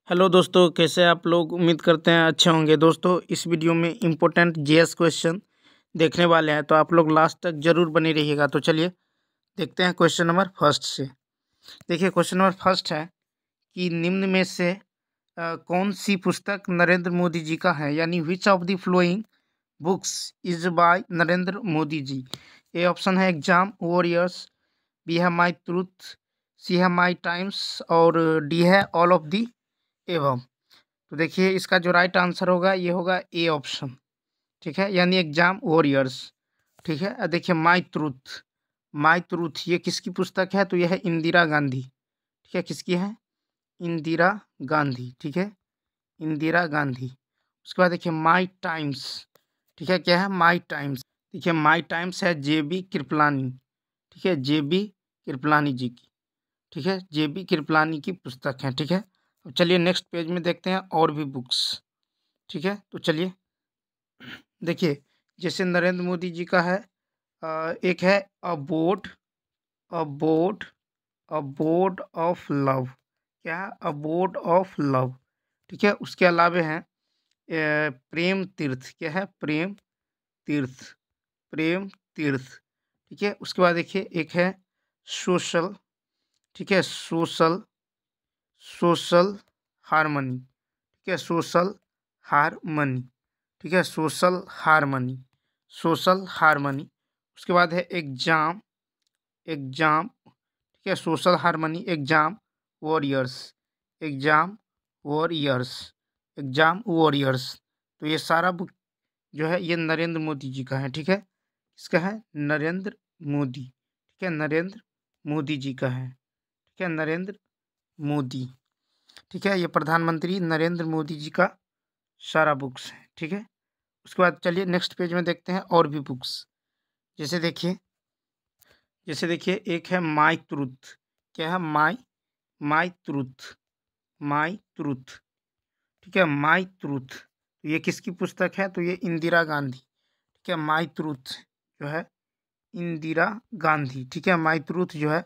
Hello दोस्तों, कैसे आप लोग? उम्मीद करते हैं अच्छे होंगे। दोस्तों, इस वीडियो में इम्पोर्टेंट जीएस क्वेश्चन देखने वाले हैं, तो आप लोग लास्ट तक जरूर बने रहिएगा। तो चलिए देखते हैं क्वेश्चन नंबर फर्स्ट से। देखिए, क्वेश्चन नंबर फर्स्ट है कि निम्न में से कौन सी पुस्तक नरेंद्र मोदी जी का है, यानी which of the following books is by Narendra Modi ji. A option है एग्जाम वॉरियर्स, बी है माई ट्रूथ, सी है माई टाइम्स और डी है ऑल ऑफ दी एवं। तो देखिए, इसका जो राइट आंसर होगा ये होगा ए ऑप्शन। ठीक है, यानी एग्जाम वॉरियर्स। ठीक है, देखिए माई ट्रूथ, माई ट्रूथ ये किसकी पुस्तक है? तो यह है इंदिरा गांधी। ठीक है, किसकी है? इंदिरा गांधी। ठीक है, इंदिरा गांधी। उसके बाद देखिए माई टाइम्स। ठीक है, क्या है? My times. देखिए माई टाइम्स है जेबी कृपलानी। ठीक है, जेबी कृपलानी जी की। ठीक है, जेबी कृपलानी की पुस्तक है। ठीक है, अब चलिए नेक्स्ट पेज में देखते हैं और भी बुक्स। ठीक है, तो चलिए देखिए, जैसे नरेंद्र मोदी जी का है, एक है abode, abode, abode of love. क्या है? Abode of love. ठीक है, उसके अलावे हैं प्रेम तीर्थ। क्या है? प्रेम तीर्थ, प्रेम तीर्थ। ठीक है, उसके बाद देखिए एक है सोशल। ठीक है, सोशल, सोशल हारमनी। ठीक है, सोशल हारमनी। ठीक है, सोशल हारमनी, सोशल हारमनी। उसके बाद है एग्जाम, एग्जाम। ठीक है, social harmony, exam warriors, exam warriors, exam warriors. तो ये सारा बुक जो है ये नरेंद्र मोदी जी का है। ठीक है, किसका है? नरेंद्र मोदी। ठीक है, नरेंद्र मोदी जी का है। ठीक है, नरेंद्र मोदी। ठीक है, ये प्रधानमंत्री नरेंद्र मोदी जी का सारा बुक्स है। ठीक है, उसके बाद चलिए नेक्स्ट पेज में देखते हैं और भी बुक्स। जैसे देखिए, जैसे देखिए एक है माई ट्रूथ। क्या है? माई, माई ट्रूथ, माई ट्रूथ। ठीक है, माई ट्रूथ। तो ये किसकी पुस्तक है? तो ये इंदिरा गांधी। ठीक है, माई ट्रूथ जो है इंदिरा गांधी। ठीक है, माई ट्रूथ जो है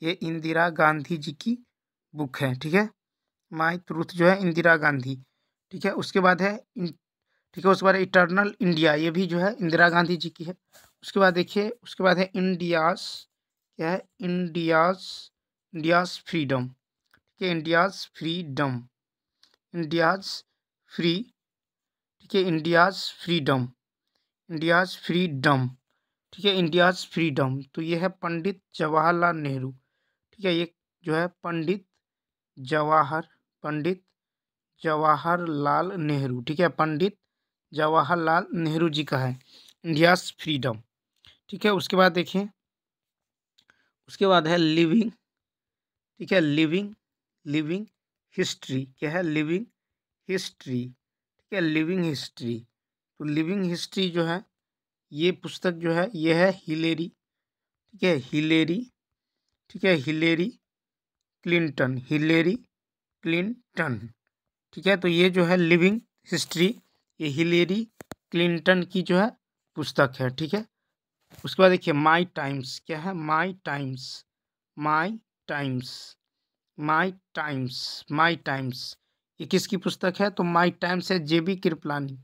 ये इंदिरा गांधी जी की बुक है। ठीक है, माई ट्रूथ जो है इंदिरा गांधी। ठीक है, उसके बाद है ठीक है, उसके बाद इटर्नल इंडिया, ये भी जो है इंदिरा गांधी जी की है। उसके बाद देखिए, उसके बाद है इंडियाज। क्या है? India's, India's freedom. ठीक है, इंडियाज फ्रीडम, इंडियाज फ्री। ठीक है, इंडियाज फ्रीडम, इंडियाज फ्रीडम। ठीक है, इंडियाज फ्रीडम। तो ये है पंडित जवाहरलाल नेहरू। ठीक है, ये जो है पंडित जवाहर, पंडित जवाहरलाल नेहरू। ठीक है, पंडित जवाहरलाल नेहरू जी का है इंडियाज फ्रीडम। ठीक है, उसके बाद देखिए, उसके बाद है लिविंग। ठीक है, लिविंग, लिविंग हिस्ट्री। क्या है? Living history. ठीक है, लिविंग हिस्ट्री। तो लिविंग हिस्ट्री जो है ये पुस्तक जो है ये है हिलेरी। ठीक है, हिलेरी। ठीक है, हिलेरी क्लिंटन, हिलेरी क्लिंटन। ठीक है, तो ये जो है लिविंग हिस्ट्री ये हिलेरी क्लिंटन की जो है पुस्तक है। ठीक है, उसके बाद देखिए माई टाइम्स। क्या है? My times, my times, my times, my times. ये किसकी पुस्तक है? तो माई टाइम्स है जेबी कृपलानी।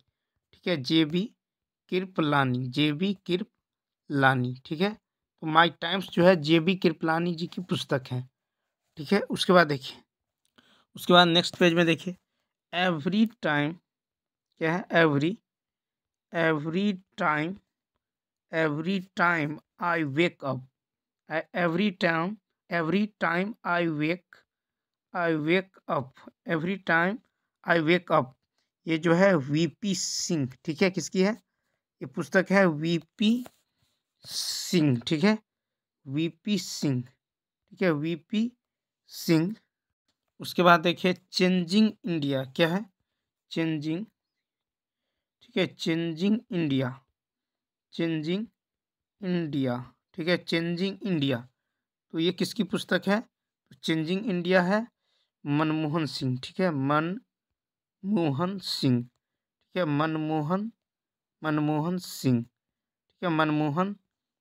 ठीक है, जेबी कृपलानी, जेबी कृपलानी। ठीक है, तो माई टाइम्स जो है जेबी कृपलानी जी की पुस्तक है। ठीक है, उसके बाद देखिए, उसके बाद नेक्स्ट पेज में देखिए एवरी टाइम। क्या है? Every, every time, every time I wake up, every time, every time I wake, I wake up, every time I wake up. ये जो है वीपी सिंह। ठीक है, किसकी है? ये पुस्तक है वीपी सिंह। ठीक है, वीपी सिंह। ठीक है, वीपी सिंह। उसके बाद देखिए चेंजिंग इंडिया। क्या है? चेंजिंग। ठीक है, चेंजिंग इंडिया, चेंजिंग इंडिया। ठीक है, चेंजिंग इंडिया। तो ये किसकी पुस्तक है? तो चेंजिंग इंडिया है मनमोहन सिंह। ठीक है, मनमोहन सिंह। ठीक है, मनमोहन, मनमोहन सिंह। ठीक है, मनमोहन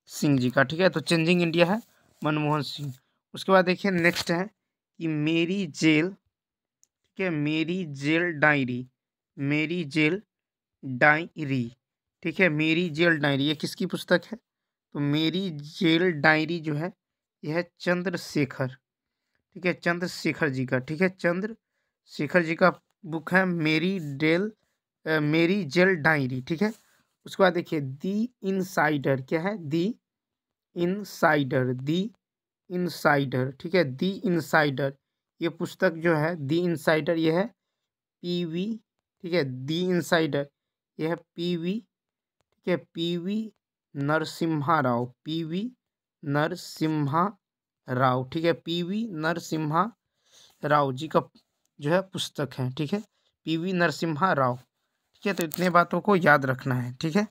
सिंह जी का। ठीक है, तो चेंजिंग इंडिया है मनमोहन सिंह। उसके बाद देखिए नेक्स्ट है कि मेरी जेल। ठीक है, मेरी जेल डायरी, मेरी जेल डायरी, ठीक है, मेरी जेल डायरी ये किसकी पुस्तक है? तो मेरी जेल डायरी जो है यह है चंद्रशेखर, ठीक है, चंद्रशेखर जी का, ठीक है, चंद्रशेखर जी का बुक है मेरी जेल डायरी, ठीक है। उसके बाद देखिए दी इनसाइडर, क्या है? दी इनसाइडर, दी इनसाइडर, ठीक है, दी इनसाइडर ये पुस्तक जो है दी इनसाइडर ये है पीवी, ठीक है, दी इनसाइडर ये है पीवी, ठीक है, पीवी नरसिम्हा राव, पीवी नरसिम्हा राव, ठीक है, पीवी नरसिम्हा राव जी का जो है पुस्तक है, ठीक है, पीवी नरसिम्हा राव, ठीक है। तो इतने बातों को याद रखना है, ठीक है।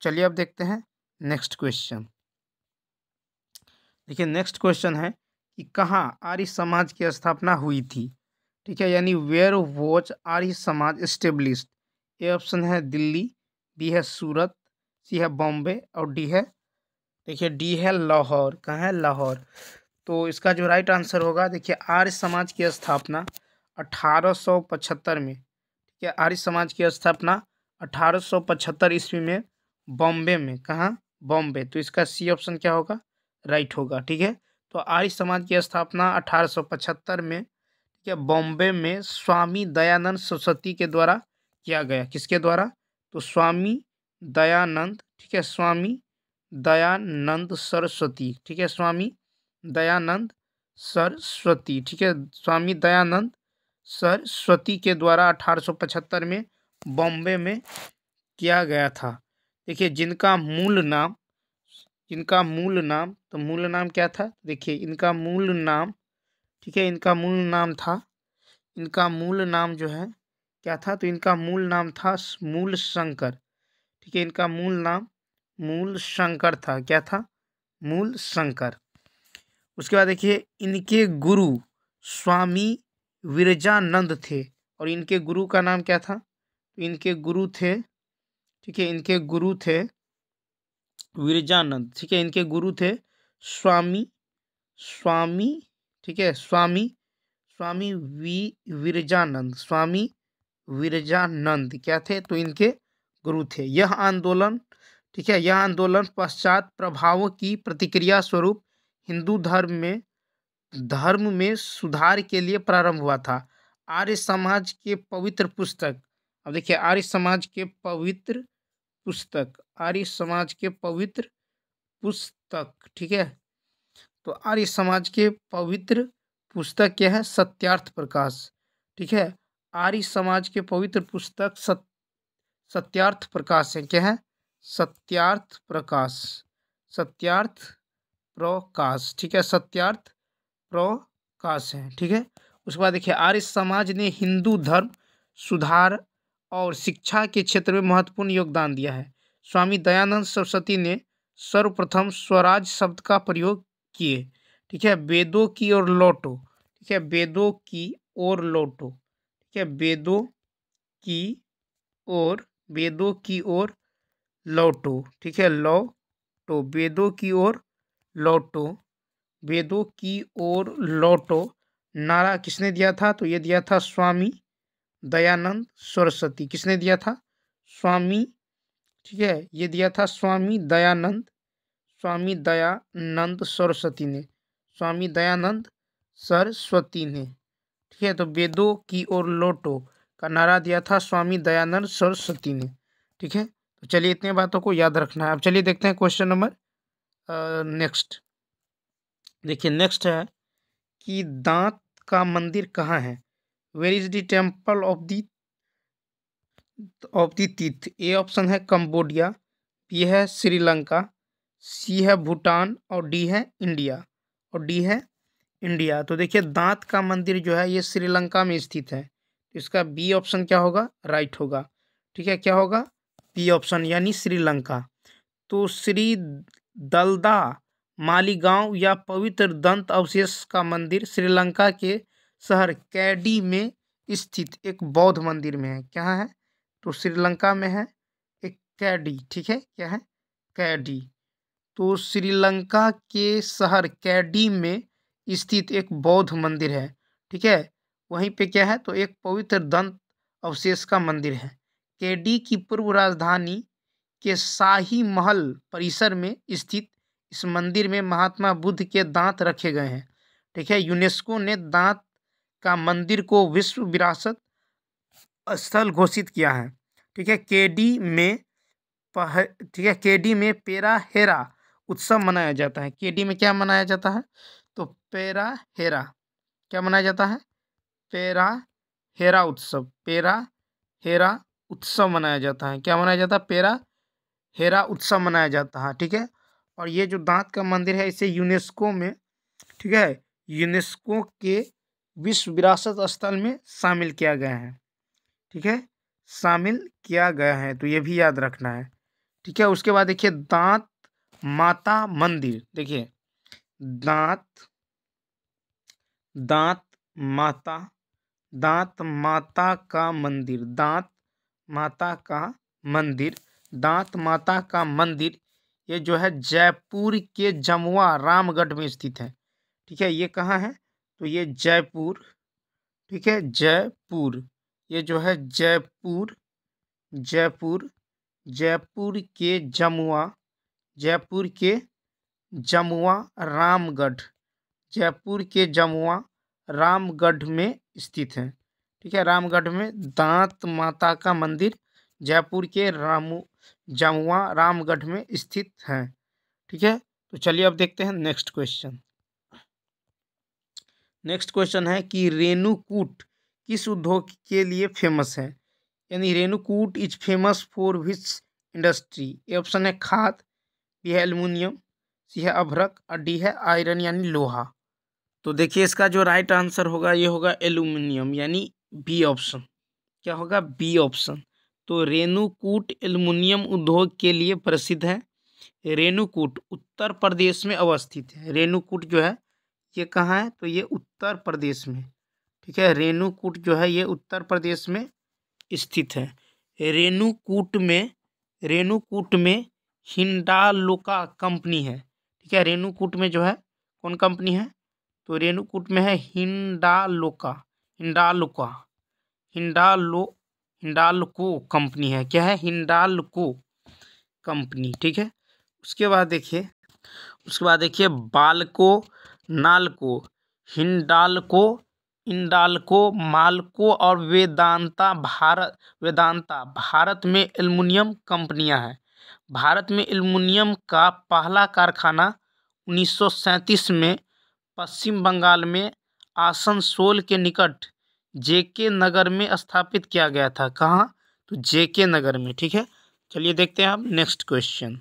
चलिए अब देखते हैं नेक्स्ट क्वेश्चन। देखिए नेक्स्ट क्वेश्चन है कि कहाँ आर्य समाज की स्थापना हुई थी, ठीक है, यानी where was Arya Samaj established. A option है दिल्ली, बी है सूरत, सी है बॉम्बे और डी है, देखिए डी है लाहौर। कहाँ है? लाहौर। तो इसका जो राइट आंसर होगा, देखिए आर्य समाज की स्थापना 1875 में, ठीक है, आर्य समाज की स्थापना 1875 ईस्वी में बॉम्बे में। कहाँ? बॉम्बे। तो इसका सी ऑप्शन क्या होगा? राइट होगा, ठीक है। तो आर्य समाज की स्थापना 1875 में, ठीक है, बॉम्बे में स्वामी दयानंद सरस्वती के द्वारा किया गया। किसके द्वारा? तो स्वामी दयानंद, ठीक है, स्वामी दयानंद सरस्वती, ठीक है, स्वामी दयानंद सरस्वती, ठीक है, स्वामी दयानंद सरस्वती के द्वारा 1875 में बॉम्बे में किया गया था। देखिए इनका मूल नाम, तो मूल नाम क्या था? देखिए इनका मूल नाम, ठीक है, इनका मूल नाम था, इनका मूल नाम जो है क्या था? तो इनका मूल नाम था मूल शंकर, ठीक है, इनका मूल नाम मूल शंकर था। क्या था? मूल शंकर। उसके बाद देखिए इनके गुरु स्वामी विरजानंद थे, और इनके गुरु का नाम क्या था? तो इनके गुरु थे, ठीक है, इनके गुरु थे विरजानंद, ठीक है, इनके गुरु थे स्वामी स्वामी ठीक है, स्वामी विरजानंद, स्वामी विरजानंद क्या थे? तो इनके गुरु थे। यह आंदोलन, ठीक है, यह आंदोलन पश्चात प्रभावों की प्रतिक्रिया स्वरूप हिंदू धर्म में सुधार के लिए प्रारंभ हुआ था। आर्य समाज के पवित्र पुस्तक, अब देखिए आर्य समाज के पवित्र पुस्तक, आर्य समाज के पवित्र पुस्तक, ठीक है, तो आर्य समाज के पवित्र पुस्तक क्या है? सत्यार्थ प्रकाश, ठीक है, आर्य समाज के पवित्र पुस्तक सत्यार्थ प्रकाश है। क्या है? सत्यार्थ प्रकाश, सत्यार्थ प्रकाश, ठीक है, सत्यार्थ प्रकाश है, ठीक है। उसके बाद देखिए आर्य समाज ने हिंदू धर्म सुधार और शिक्षा के क्षेत्र में महत्वपूर्ण योगदान दिया है। स्वामी दयानंद सरस्वती ने सर्वप्रथम स्वराज शब्द का प्रयोग किए, ठीक है, वेदों की ओर लौटो, ठीक है, वेदों की ओर लौटो, ठीक है, वेदों की ओर, वेदों की ओर लौटो, ठीक है, लौटो, वेदों की ओर लौटो, वेदों की ओर लौटो नारा किसने दिया था? तो ये दिया था स्वामी दयानंद सरस्वती। किसने दिया था? स्वामी, ठीक है, ये दिया था स्वामी दयानंद सरस्वती ने, स्वामी दयानंद सरस्वती ने, ठीक है। तो वेदों की ओर लौटो का नारा दिया था स्वामी दयानंद सरस्वती ने, ठीक है। तो चलिए इतने बातों को याद रखना है। अब चलिए देखते हैं क्वेश्चन नंबर नेक्स्ट। देखिए नेक्स्ट है कि दांत का मंदिर कहाँ है? Where is the temple of the तीर्थ? ए ऑप्शन है कंबोडिया, बी है श्रीलंका, सी है भूटान और डी है इंडिया। तो देखिए दांत का मंदिर जो है ये श्रीलंका में स्थित है। इसका बी ऑप्शन क्या होगा? राइट होगा, ठीक है, क्या होगा? बी ऑप्शन यानी श्रीलंका। तो श्री दलदा मालीगांव या पवित्र दंत अवशेष का मंदिर श्रीलंका के शहर कैडी में स्थित एक बौद्ध मंदिर में है। क्या है? तो श्रीलंका में है एक कैडी, ठीक है, क्या है? कैडी। तो श्रीलंका के शहर कैडी में स्थित एक बौद्ध मंदिर है, ठीक है, वहीं पे क्या है, तो एक पवित्र दंत अवशेष का मंदिर है। केडी की पूर्व राजधानी के शाही महल परिसर में स्थित इस मंदिर में महात्मा बुद्ध के दांत रखे गए हैं। ठीक है, यूनेस्को ने दांत का मंदिर को विश्व विरासत स्थल घोषित किया है। ठीक है, ठीक है, केडी में पेरा हेरा उत्सव मनाया जाता है। केडी में क्या मनाया जाता है, तो पेरा हेरा, क्या मनाया जाता है, पेरा हेरा उत्सव, पेरा हेरा उत्सव मनाया जाता है। क्या मनाया जाता है, पेरा हेरा उत्सव मनाया जाता है। ठीक है, और ये जो दांत का मंदिर है इसे यूनेस्को में, ठीक है, यूनेस्को के विश्व विरासत स्थल में शामिल किया गया है। ठीक है, शामिल किया गया है, तो ये भी याद रखना है। ठीक है, उसके बाद देखिए दांत माता मंदिर। देखिए दांत दांत माता दांत माता का मंदिर, दांत माता का मंदिर, दांत माता का मंदिर ये जो है जयपुर के जमुआ रामगढ़ में स्थित है। ठीक है, ये कहाँ है, तो ये जयपुर, ठीक है, जयपुर, ये जो है जयपुर, जयपुर, जयपुर के जमुआ, जयपुर के जमुआ रामगढ़, जयपुर के जमुआ रामगढ़ में स्थित है। ठीक है, रामगढ़ में दांत माता का मंदिर जयपुर के जमुआ रामगढ़ में स्थित है। ठीक है, तो चलिए अब देखते हैं नेक्स्ट क्वेश्चन। नेक्स्ट क्वेश्चन है कि रेणुकूट किस उद्योग के लिए फेमस है, यानी Renukoot is famous for which industry. A option है खाद, बी है एल्युमिनियम, सी है अभ्रक और डी है आयरन यानी लोहा। तो देखिए इसका जो राइट आंसर होगा ये होगा एल्युमिनियम यानी बी ऑप्शन। क्या होगा, बी ऑप्शन। तो रेणुकूट एल्युमिनियम उद्योग के लिए प्रसिद्ध है। रेणुकूट उत्तर प्रदेश में अवस्थित है। रेणुकूट जो है ये कहाँ है, तो ये उत्तर प्रदेश में। ठीक है, रेणुकूट जो है ये उत्तर प्रदेश में स्थित है। रेणुकूट में हिंडाल्को कंपनी है। ठीक है, रेणुकूट में जो है कौन कंपनी है, तो रेणुकूट में है हिंडाल्को, हिंडाल्को, हिंडाल्को कंपनी है। क्या है, हिंडाल्को कंपनी। ठीक है, उसके बाद देखिए बाल्को, नाल्को, हिंडाल्को, इंडाल्को, माल्को और वेदांता भारत में एल्युमिनियम कंपनियां हैं। भारत में एल्युमिनियम का पहला कारखाना 1937 में पश्चिम बंगाल में आसनसोल के निकट जेके नगर में स्थापित किया गया था। कहाँ, तो जेके नगर में। ठीक है, चलिए देखते हैं अब नेक्स्ट क्वेश्चन।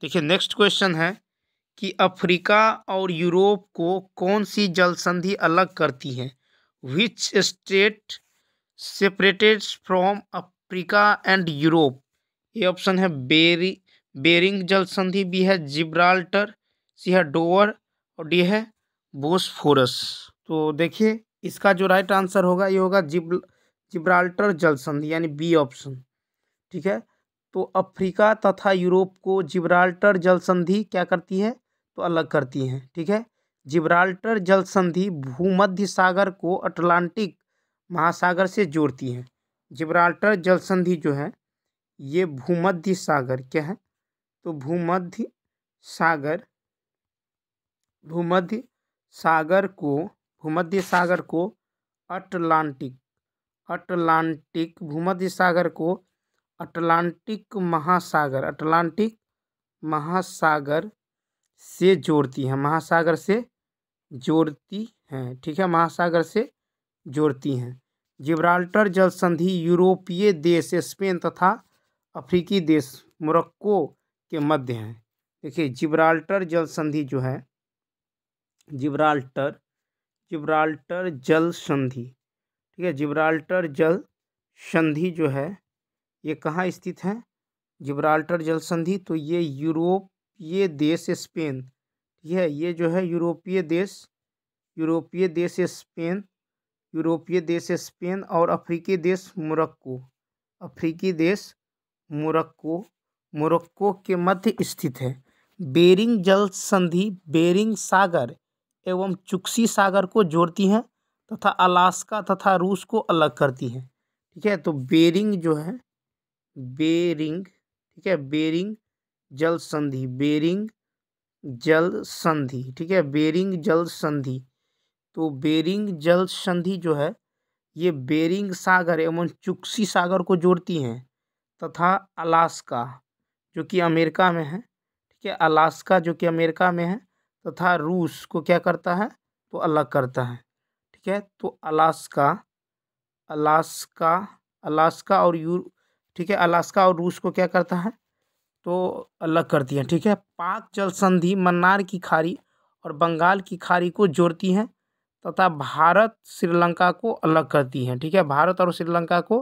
देखिए नेक्स्ट क्वेश्चन है कि अफ्रीका और यूरोप को कौन सी जल संधि अलग करती है। Which state separated from Africa and Europe. ये ऑप्शन है बेरिंग जल संधि, बी है जिब्राल्टर, सी है डोवर और डी है बोस्फोरस। तो देखिए इसका जो राइट आंसर होगा ये होगा जिब्राल्टर जल संधि यानी बी ऑप्शन। ठीक है, तो अफ्रीका तथा यूरोप को जिब्राल्टर जल संधि क्या करती है, तो अलग करती हैं। ठीक है, जिब्राल्टर जल संधि भूमध्य सागर को अटलांटिक महासागर से जोड़ती है। जिब्राल्टर जल संधि जो है ये भूमध्य सागर, क्या है, तो भूमध्य सागर को अटलांटिक भूमध्य सागर को अटलांटिक महासागर से जोड़ती है, महासागर से जोड़ती हैं। ठीक है, महासागर से जोड़ती हैं। जिब्राल्टर जल संधि यूरोपीय देश स्पेन तथा अफ्रीकी देश मोरक्को के मध्य है। देखिए जिब्राल्टर जल संधि जो है, जिब्राल्टर जल संधि, ठीक है, जिब्राल्टर जल संधि जो है ये कहाँ स्थित है, जिब्राल्टर जल संधि, तो ये यूरोपीय देश स्पेन, ठीक है, ये जो है यूरोपीय देश स्पेन और अफ्रीकी देश मोरक्को के मध्य स्थित है। बेरिंग जल संधि बेरिंग सागर एवं चुक्सी सागर को जोड़ती हैं तथा अलास्का तथा रूस को अलग करती हैं। ठीक है, तो बेरिंग जो है, बेरिंग, ठीक है, बेरिंग जल संधि, बेरिंग जल संधि, ठीक है, बेरिंग जल संधि। तो बेरिंग जल संधि जो है ये बेरिंग सागर एवं चुक्सी सागर को जोड़ती हैं तथा अलास्का जो कि अमेरिका में है, ठीक है, अलास्का जो कि अमेरिका में है, तथा रूस को क्या करता है, तो अलग करता है। ठीक है, तो अलास्का, अलास्का, अलास्का और ठीक है, अलास्का और रूस को क्या करता है, तो अलग करती है। ठीक है, पाक जल संधि मन्नार की खाड़ी और बंगाल की खाड़ी को जोड़ती हैं तथा भारत श्रीलंका को अलग करती हैं। ठीक है, भारत और श्रीलंका को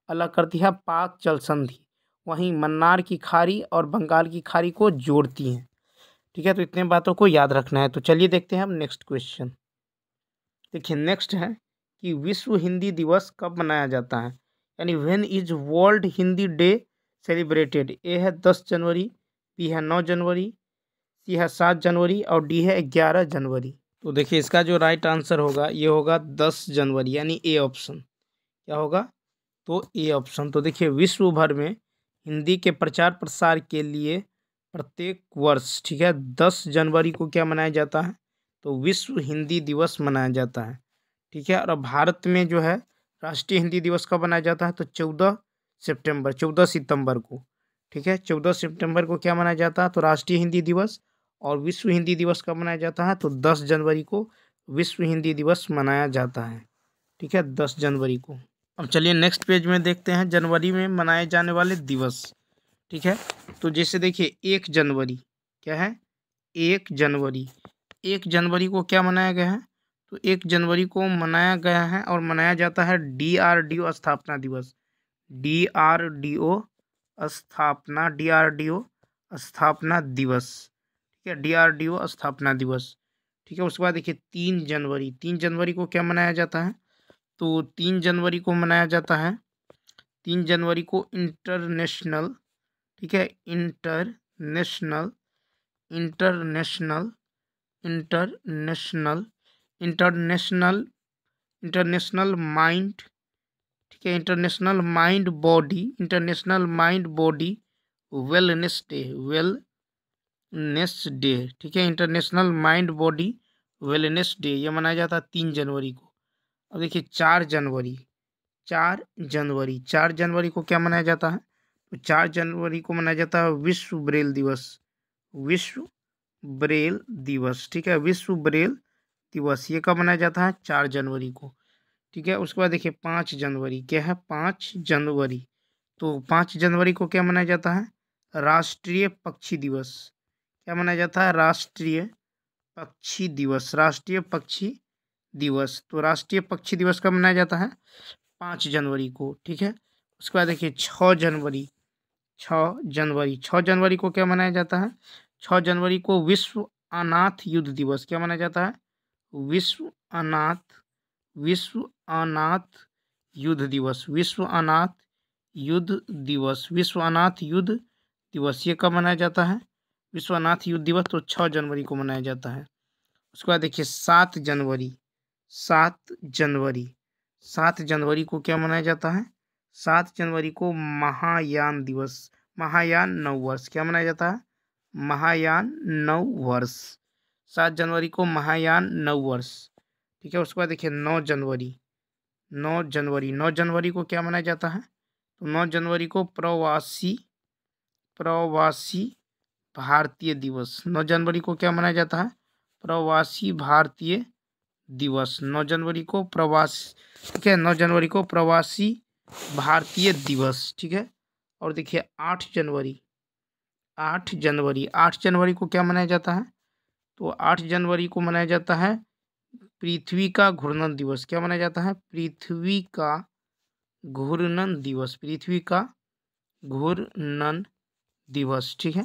अलग करती है पाक जल संधि, वहीं मन्नार की खाड़ी और बंगाल की खाड़ी को जोड़ती हैं। ठीक है, तो इतने बातों को याद रखना है। तो चलिए देखते हैं हम नेक्स्ट क्वेश्चन। देखिए नेक्स्ट है कि विश्व हिंदी दिवस कब मनाया जाता है, यानी when is World Hindi Day celebrated. A है 10 जनवरी, बी है 9 जनवरी, सी है 7 जनवरी और डी है 11 जनवरी। तो देखिए इसका जो राइट आंसर होगा ये होगा 10 जनवरी, यानी ए ऑप्शन। क्या होगा, तो ए ऑप्शन। तो देखिए विश्व भर में हिंदी के प्रचार प्रसार के लिए प्रत्येक वर्ष, ठीक है, 10 जनवरी को क्या मनाया जाता है, तो विश्व हिंदी दिवस मनाया जाता है। ठीक है, और भारत में जो है राष्ट्रीय हिंदी दिवस कब मनाया जाता है, तो 14 सितंबर को। ठीक है, 14 सितंबर को क्या मनाया जाता है, तो राष्ट्रीय हिंदी दिवस। और विश्व हिंदी दिवस कब मनाया जाता है, तो 10 जनवरी को विश्व हिंदी दिवस मनाया जाता है। ठीक है, 10 जनवरी को। अब चलिए नेक्स्ट पेज में देखते हैं जनवरी में मनाए जाने वाले दिवस। ठीक है, तो जैसे देखिए 1 जनवरी, क्या है, 1 जनवरी, 1 जनवरी को क्या मनाया गया है, तो 1 जनवरी को मनाया गया है और मनाया जाता है DRDO स्थापना दिवस, DRDO स्थापना, DRDO स्थापना दिवस। ठीक है, DRDO स्थापना दिवस। ठीक है, उसके बाद देखिए 3 जनवरी, 3 जनवरी को क्या मनाया जाता है, तो 3 जनवरी को मनाया जाता है, 3 जनवरी को इंटरनेशनल, ठीक है, international, international, international, international, international mind, ठीक है, international mind body, international mind body wellness day, wellness day. ठीक है, international mind body wellness day ये मनाया जाता है 3 जनवरी को। अब देखिए 4 जनवरी, 4 जनवरी, 4 जनवरी को क्या मनाया जाता है, तो 4 जनवरी को मनाया जाता है विश्व ब्रेल दिवस, विश्व ब्रेल दिवस। ठीक है, विश्व ब्रेल दिवस ये कब मनाया जाता है, 4 जनवरी को। ठीक है, उसके बाद देखिए 5 जनवरी, क्या है, 5 जनवरी, तो 5 जनवरी को क्या मनाया जाता है, राष्ट्रीय पक्षी दिवस। क्या मनाया जाता है, राष्ट्रीय पक्षी दिवस, राष्ट्रीय पक्षी दिवस। तो राष्ट्रीय पक्षी दिवस कब मनाया जाता है, 5 जनवरी को। ठीक है, उसके बाद देखिए 6 जनवरी, 6 जनवरी, 6 जनवरी को क्या मनाया जाता है, 6 जनवरी को विश्व अनाथ युद्ध दिवस। क्या मनाया जाता है, विश्व अनाथ, विश्व अनाथ युद्ध दिवस, विश्व अनाथ युद्ध दिवस, विश्व अनाथ युद्ध दिवस ये कब मनाया जाता है, विश्व अनाथ युद्ध दिवस, तो 6 जनवरी को मनाया जाता है। उसके बाद देखिए 7 जनवरी, 7 जनवरी, 7 जनवरी को क्या मनाया जाता है, 7 जनवरी को महायान दिवस, महायान नववर्ष। क्या मनाया जाता है, महायान नववर्ष, 7 जनवरी को महायान नववर्ष। ठीक है, उसके बाद देखिए 9 जनवरी, 9 जनवरी, 9 जनवरी को क्या मनाया जाता है, तो 9 जनवरी को प्रवासी, प्रवासी भारतीय दिवस। 9 जनवरी को क्या मनाया जाता है, प्रवासी भारतीय दिवस, 9 जनवरी को प्रवासी, ठीक है, 9 जनवरी को प्रवासी भारतीय दिवस। ठीक है, और देखिए 8 जनवरी, 8 जनवरी, 8 जनवरी को क्या मनाया जाता है, तो 8 जनवरी को मनाया जाता है पृथ्वी का घूर्णन दिवस। क्या मनाया जाता है, पृथ्वी का घूर्णन दिवस, पृथ्वी का घूर्णन दिवस। ठीक है,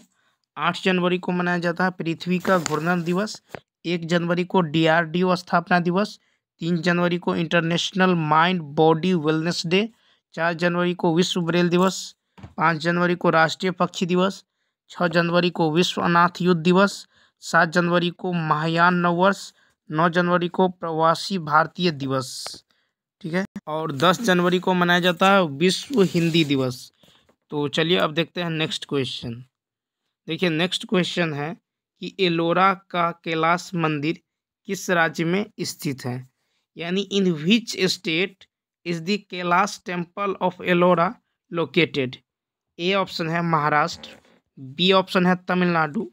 8 जनवरी को मनाया जाता है पृथ्वी का घूर्णन दिवस। 1 जनवरी को DRDO स्थापना दिवस, 3 जनवरी को international mind body wellness day, 4 जनवरी को विश्व ब्रेल दिवस, 5 जनवरी को राष्ट्रीय पक्षी दिवस, 6 जनवरी को विश्व अनाथ युद्ध दिवस, 7 जनवरी को महायान नववर्ष, 9 जनवरी को प्रवासी भारतीय दिवस, ठीक है। और 10 जनवरी को मनाया जाता है विश्व हिंदी दिवस। तो चलिए अब देखते हैं नेक्स्ट क्वेश्चन। देखिए नेक्स्ट क्वेश्चन है कि एलोरा का कैलाश मंदिर किस राज्य में स्थित है, यानी in which state is the Kailash temple of Ellora located. A option है महाराष्ट्र, बी ऑप्शन है तमिलनाडु,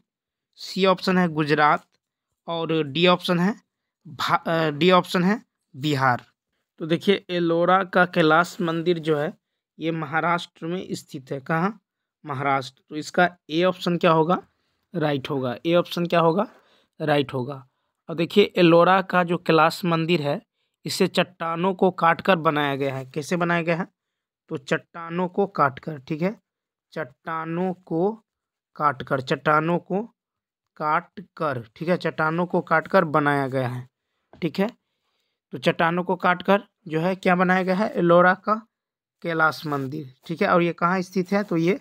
सी ऑप्शन है गुजरात और डी ऑप्शन है बिहार। तो देखिए एलोरा का कैलाश मंदिर जो है ये महाराष्ट्र में स्थित है। कहाँ? महाराष्ट्र। तो इसका ए ऑप्शन क्या होगा? राइट होगा। ए ऑप्शन क्या होगा? राइट होगा। और देखिए एलोरा का जो कैलाश मंदिर है इसे चट्टानों को काटकर बनाया गया है। कैसे बनाया गया है? तो चट्टानों को काटकर, ठीक है, चट्टानों को काटकर, चट्टानों को काटकर, ठीक है, चट्टानों को काटकर बनाया गया है, ठीक है। तो चट्टानों को काटकर जो है क्या बनाया गया है? एलोरा का कैलाश मंदिर, ठीक है। और ये कहाँ स्थित है? तो ये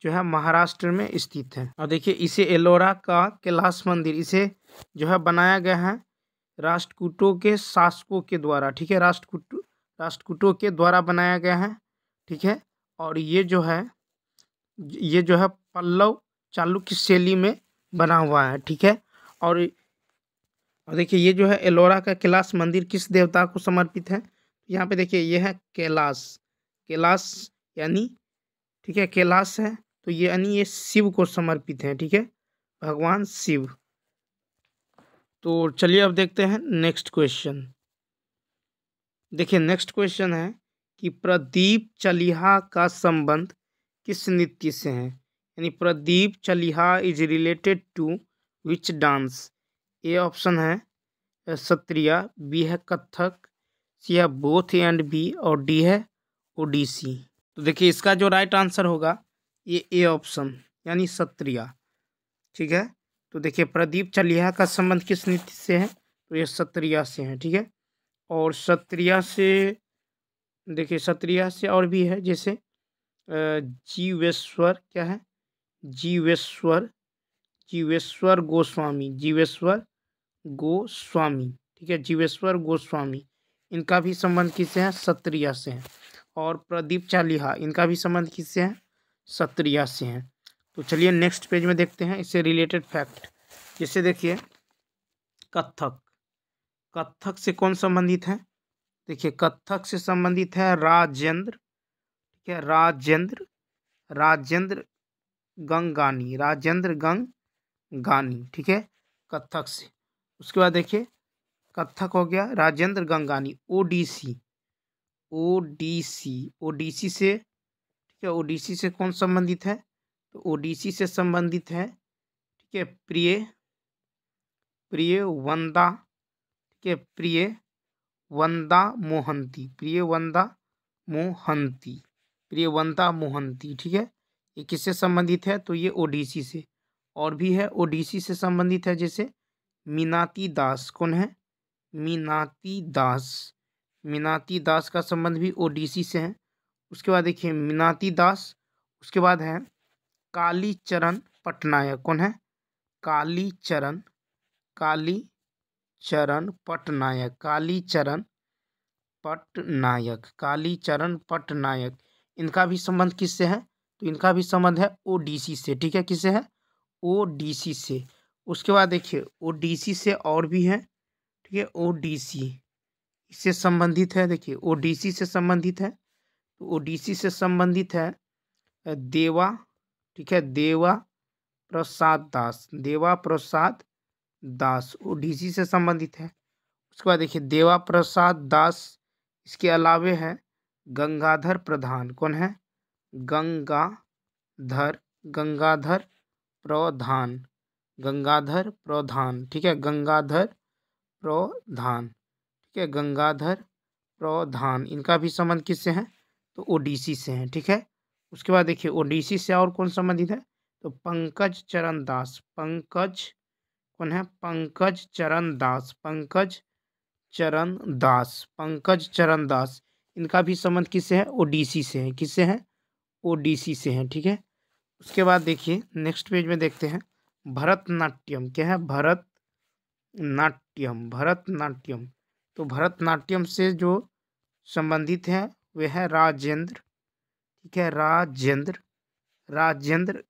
जो है महाराष्ट्र में स्थित है। और देखिए इसे एलोरा का कैलाश मंदिर इसे जो है बनाया गया है राष्ट्रकूटों के शासकों के द्वारा, ठीक है, राष्ट्रकूटों के द्वारा बनाया गया है, ठीक है। और ये जो है पल्लव चालुक्य शैली में बना हुआ है, ठीक है। और देखिए ये जो है एलोरा का कैलाश मंदिर किस देवता को समर्पित है? यहाँ पे देखिए ये है कैलाश, कैलाश यानी, ठीक है, कैलाश है तो ये यानी ये शिव को समर्पित है, ठीक है, भगवान शिव। तो चलिए अब देखते हैं नेक्स्ट क्वेश्चन। देखिए नेक्स्ट क्वेश्चन है कि प्रदीप चलिहा का संबंध किस नृत्य से है, यानी Pradeep Chaliha is related to which dance. A option है सत्रिया, बी है कथक, सी है बोथ एंड बी और डी है ओडिसी। तो देखिए इसका जो राइट आंसर होगा ये ए ऑप्शन यानी सत्रिया, ठीक है। तो देखिए प्रदीप चलिहा का संबंध किस नृत्य से है? तो ये सत्रिया से है, ठीक है। और सत्रिया से देखिए सत्रिया से और भी है जैसे जीवेश्वर, क्या है? जीवेश्वर, जीवेश्वर गोस्वामी, जीवेश्वर गोस्वामी, ठीक है, जीवेश्वर गोस्वामी, इनका भी संबंध किससे है? सत्रिया से है। और प्रदीप चालिहा इनका भी संबंध किससे है? सत्रिया से है। तो चलिए नेक्स्ट पेज में देखते हैं इससे रिलेटेड फैक्ट। जैसे देखिए कथक, कथक से कौन संबंधित है? देखिए कथक से संबंधित है राजेंद्र, ठीक है, राजेंद्र गंगानी, राजेंद्र गंगानी, ठीक है, कथक से। उसके बाद देखिए कथक हो गया राजेंद्र गंगानी। ओडिसी, ओडिसी, ओडिसी से, ठीक है, ओडिसी से कौन संबंधित है? तो ओडिसी से संबंधित है, ठीक है, प्रिय वंदा, ठीक है, प्रिय वंदा मोहंती, प्रिय वंदा मोहंती, प्रिय वंदा मोहंती, ठीक है। ये किससे संबंधित है? तो ये ओडिसी से। और भी है ओडिसी से संबंधित है जैसे मीनाती दास, कौन है? मीनाती दास, मीनाती दास का संबंध भी ओडिसी से है। उसके बाद देखिए मीनाती दास, उसके बाद है कालीचरण पटनायक, कौन है? कालीचरण, कालीचरण पटनायक, कालीचरण पटनायक, कालीचरण पटनायक, इनका भी संबंध किससे है? तो इनका भी संबंध है ओडिसी से, ठीक है, किससे है? ओडिसी से। उसके बाद देखिए ओडिसी से और भी है, ठीक है, ओडिसी इससे संबंधित है, देखिए ओडिसी से संबंधित है, तो ओडिसी से संबंधित है देवा, ठीक है, देवा प्रसाद दास, देवा प्रसाद दास ओडिसी से संबंधित है। उसके बाद देखिए देवा प्रसाद दास, इसके अलावे है गंगाधर प्रधान, कौन है? गंगाधर, गंगाधर प्रधान, गंगाधर प्रधान, ठीक है, गंगाधर प्रधान, ठीक है, गंगाधर प्रधान, इनका भी संबंध किससे है? तो ओडिसी से है, ठीक है। उसके बाद देखिए ओडिसी से और कौन संबंधित है? तो पंकज चरण दास, पंकज, कौन है? पंकज चरण दास, पंकज चरण दास, पंकज चरण दास, इनका भी संबंध किससे है? ओडिसी से है, किससे है? ओडिसी से है, ठीक है। उसके बाद देखिए नेक्स्ट पेज में देखते हैं भरतनाट्यम, क्या है? नाट्यम, भरतनाट्यम। तो भरतनाट्यम से जो संबंधित है वह है राजेंद्र, ठीक है, राजेंद्र, राजेंद्र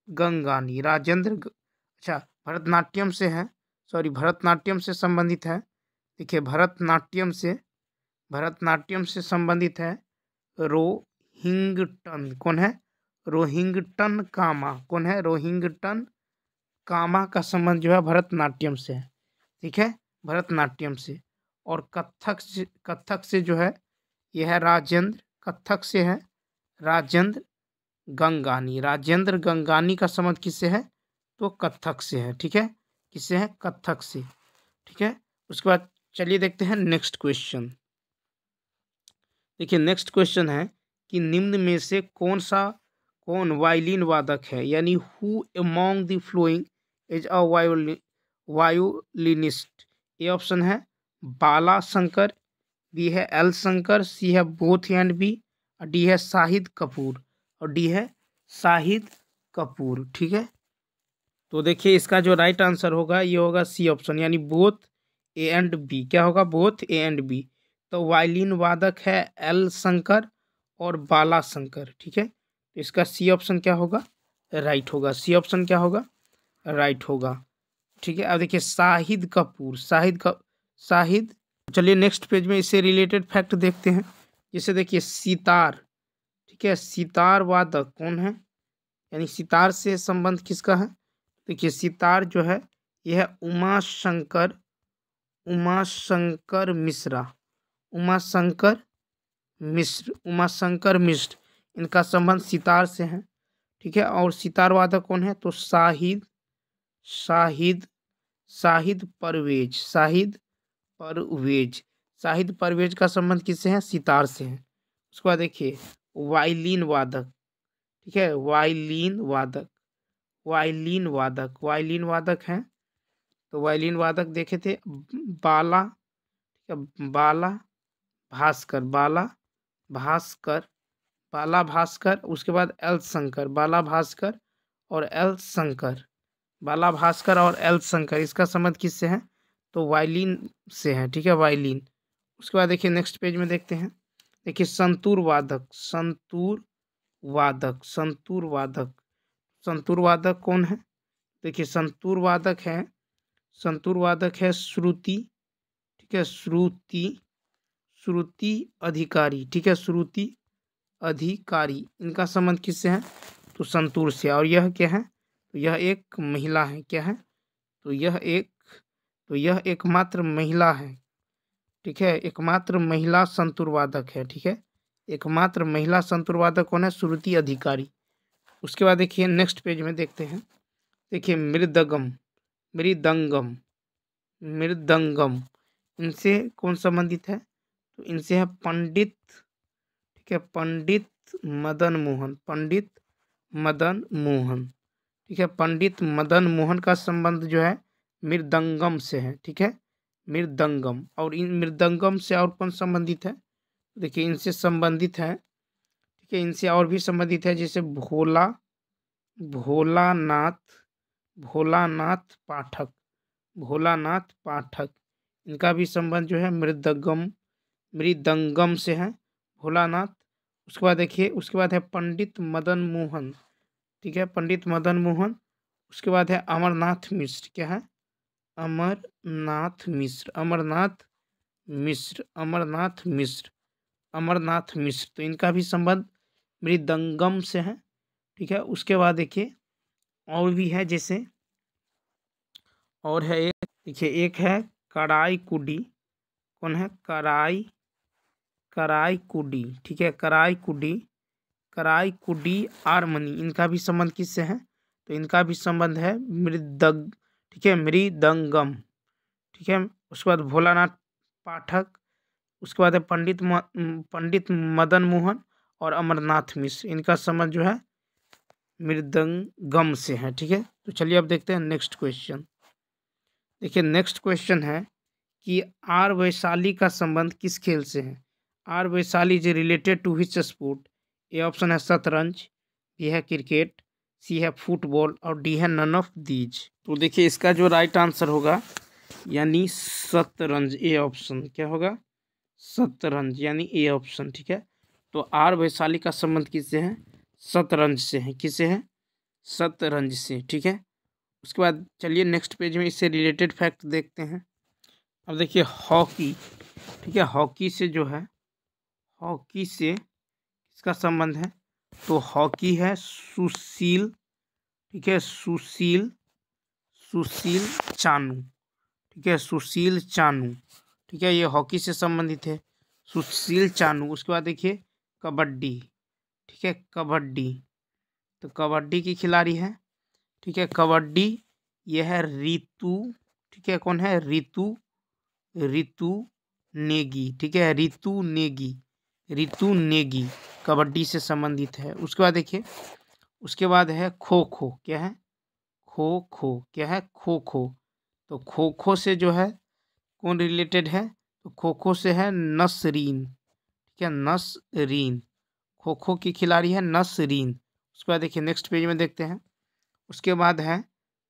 गंगानी, अच्छा भरतनाट्यम से है, सॉरी भरतनाट्यम से संबंधित है। देखिए भरतनाट्यम से संबंधित है रोहिंग्टन। कौन है? रोहिंग्टन कामा। कौन है? रोहिंग्टन कामा का संबंध जो है भरतनाट्यम से है, ठीक है, भरतनाट्यम से। और कथक से जो है यह है राजेंद्र, कथक से है राजेंद्र गंगानी। राजेंद्र गंगानी का संबंध किससे है? तो कथक से है, ठीक है, किससे है? कथक से, ठीक है। उसके बाद चलिए देखते हैं नेक्स्ट क्वेश्चन। देखिए नेक्स्ट क्वेश्चन है कि निम्न में से कौन वायलिन वादक है, यानी who among the following is a violinist. A option है बाला शंकर, बी है एल शंकर, सी है बोथ एंड बी, और डी है शाहिद कपूर, और डी है शाहिद कपूर, ठीक है। तो देखिए इसका जो राइट आंसर होगा ये होगा सी ऑप्शन, यानी बोथ ए एंड बी। क्या होगा? Both A and B. तो वायलिन वादक है एल शंकर और बाला शंकर, ठीक है। तो इसका सी ऑप्शन क्या होगा? राइट होगा। सी ऑप्शन क्या होगा? राइट होगा, ठीक है। अब देखिए शाहिद। चलिए नेक्स्ट पेज में इससे रिलेटेड फैक्ट देखते हैं। जैसे देखिए सितार, ठीक है, सितार वादक कौन है, यानी सितार से संबंध किसका है? देखिए सितार जो है यह है उमाशंकर मिश्र, इनका संबंध सितार से है, ठीक है। और सितार वादक कौन है? तो शाहिद परवेज का संबंध किससे है? सितार से है। उसके बाद देखिए वायलिन वादक, ठीक है, वायलिन वादक हैं। तो वायलिन वादक देखे थे बाला, ठीक है, बाला भास्कर, उसके बाद एल शंकर, बाला भास्कर और एल शंकर, इसका संबंध किससे है? तो वायलिन से है, ठीक है, वायलिन। उसके बाद देखिए नेक्स्ट पेज में देखते हैं। देखिए संतूर वादक कौन है? देखिए संतूर वादक है श्रुति, ठीक है, श्रुति अधिकारी, ठीक है, श्रुति अधिकारी। इनका संबंध किससे है? तो संतूर से। और यह क्या है? तो यह एक महिला है। क्या है? तो यह एकमात्र महिला है, ठीक है, एकमात्र महिला संतूर वादक है, ठीक है, एकमात्र महिला संतूर वादक कौन है? श्रुति अधिकारी। उसके बाद देखिए नेक्स्ट पेज में देखते हैं। देखिए मृदंगम, इनसे कौन संबंधित है? तो इनसे है पंडित, ठीक है, पंडित मदन मोहन, ठीक है, पंडित मदन मोहन का संबंध जो है मृदंगम से है, ठीक है, मृदंगम। और इन मृदंगम से और कौन संबंधित है? देखिए इनसे संबंधित है, ठीक है, इनसे और भी संबंधित है, जैसे भोलानाथ पाठक, इनका भी संबंध जो है मृदंगम से है, भोलानाथ। उसके बाद देखिए उसके बाद है पंडित मदन मोहन, ठीक है, पंडित मदन मोहन। उसके बाद है अमरनाथ मिश्र। क्या है? अमरनाथ मिश्र। तो इनका भी संबंध मृदंगम से है, ठीक है। उसके बाद देखिए और भी है, जैसे और है एक, देखिए एक है कराई कुडी। कौन है? कराई कुडी, ठीक है, कराई कुडी आर्मनी। इनका भी संबंध किससे है? तो इनका भी संबंध है ठीक है, मृदंगम, ठीक है। उसके बाद भोलानाथ पाठक, उसके बाद है पंडित मदन मोहन और अमरनाथ मिश्र, इनका संबंध जो है मृदंगम से है, ठीक है। तो चलिए अब देखते हैं नेक्स्ट क्वेश्चन। देखिए नेक्स्ट क्वेश्चन है कि आर वैशाली का संबंध किस खेल से है? R Vaishali is related to which sport? A option है शतरंज, बी है क्रिकेट, सी है फुटबॉल, और डी है नन ऑफ दीज। तो देखिए इसका जो राइट आंसर होगा यानी शतरंज, ए ऑप्शन क्या होगा, शतरंज यानी ए ऑप्शन। ठीक है, तो आर वैशाली का संबंध किससे है, शतरंज से है। किससे है, शतरंज से। ठीक है, उसके बाद चलिए नेक्स्ट पेज में इससे रिलेटेड फैक्ट देखते हैं। अब देखिए हॉकी, ठीक है, हॉकी से जो है, हॉकी से किसका संबंध है, तो हॉकी है सुशील, ठीक है, सुशील, सुशील चानू, ठीक है, सुशील चानू। ठीक है, ये हॉकी से संबंधित है, सुशील चानू। उसके बाद देखिए कबड्डी, ठीक है, कबड्डी, तो कबड्डी की खिलाड़ी है, ठीक है, कबड्डी, यह है रितु, ठीक है, कौन है, रितु, रितु नेगी, ठीक है, रितु नेगी, रितु नेगी कबड्डी से संबंधित है। उसके बाद देखिए, उसके बाद है खो खो, क्या है, खो खो, क्या है, खो खो, तो खो खो से जो है कौन रिलेटेड है, तो खो खो से है नसरीन, ठीक है, नसरीन, खो खो की खिलाड़ी है नसरीन। उसके बाद देखिए नेक्स्ट पेज में देखते हैं। उसके बाद है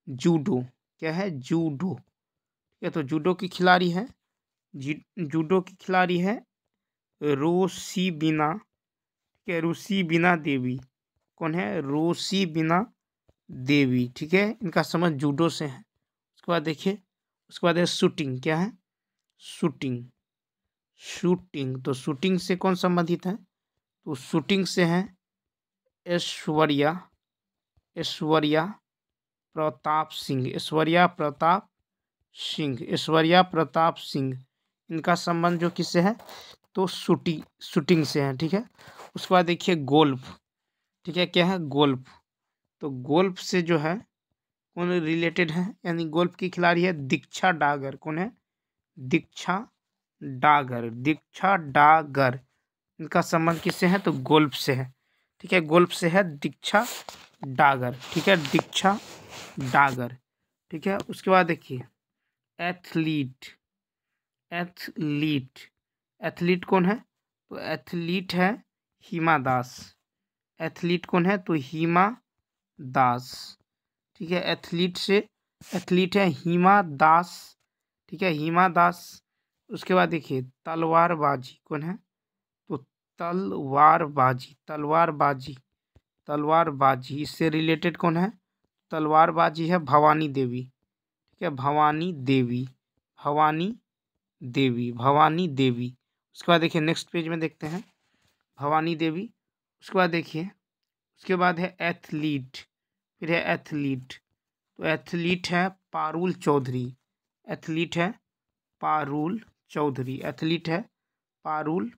जूडो, क्या है, जूडो, ठीक है, तो जूडो की खिलाड़ी है, जूडो की खिलाड़ी है रोशीबिना, ठीक है, रोशीबिना देवी, कौन है, रोशीबिना देवी, ठीक है, इनका संबंध जूडो से है। उसके बाद देखिए, उसके बाद है शूटिंग, क्या है, शूटिंग, शूटिंग, तो शूटिंग से कौन संबंधित है, तो शूटिंग से है ऐश्वर्या, ऐश्वर्या प्रताप सिंह, ऐश्वर्या प्रताप सिंह, ऐश्वर्या प्रताप सिंह, इनका संबंध जो किससे है, तो शूटिंग, शूटिंग से है। ठीक है, उसके बाद देखिए गोल्फ, ठीक है, क्या है, गोल्फ, तो गोल्फ से जो है कौन रिलेटेड है, यानी गोल्फ की खिलाड़ी है दीक्षा डागर, कौन है, दीक्षा डागर, दीक्षा डागर, इनका संबंध किससे है, तो गोल्फ से है। ठीक है, गोल्फ से है दीक्षा डागर, ठीक है, दीक्षा डागर। ठीक है, उसके बाद देखिए एथलीट, एथलीट, एथलीट कौन है, तो एथलीट है हिमा दास, एथलीट कौन है, तो हिमा दास। ठीक है, एथलीट से, एथलीट है हिमा दास, ठीक है, हिमा दास। उसके बाद देखिए तलवारबाजी कौन है, तो तलवारबाजी, तलवारबाजी, तलवारबाजी, इससे रिलेटेड कौन है, तलवारबाजी है भवानी देवी, ठीक है, भवानी देवी, भवानी देवी, भवानी देवी। उसके बाद देखिए नेक्स्ट पेज में देखते हैं भवानी देवी। उसके बाद देखिए, उसके बाद है एथलीट, फिर है एथलीट, तो एथलीट है पारुल चौधरी, एथलीट है पारुल चौधरी, एथलीट है पारुल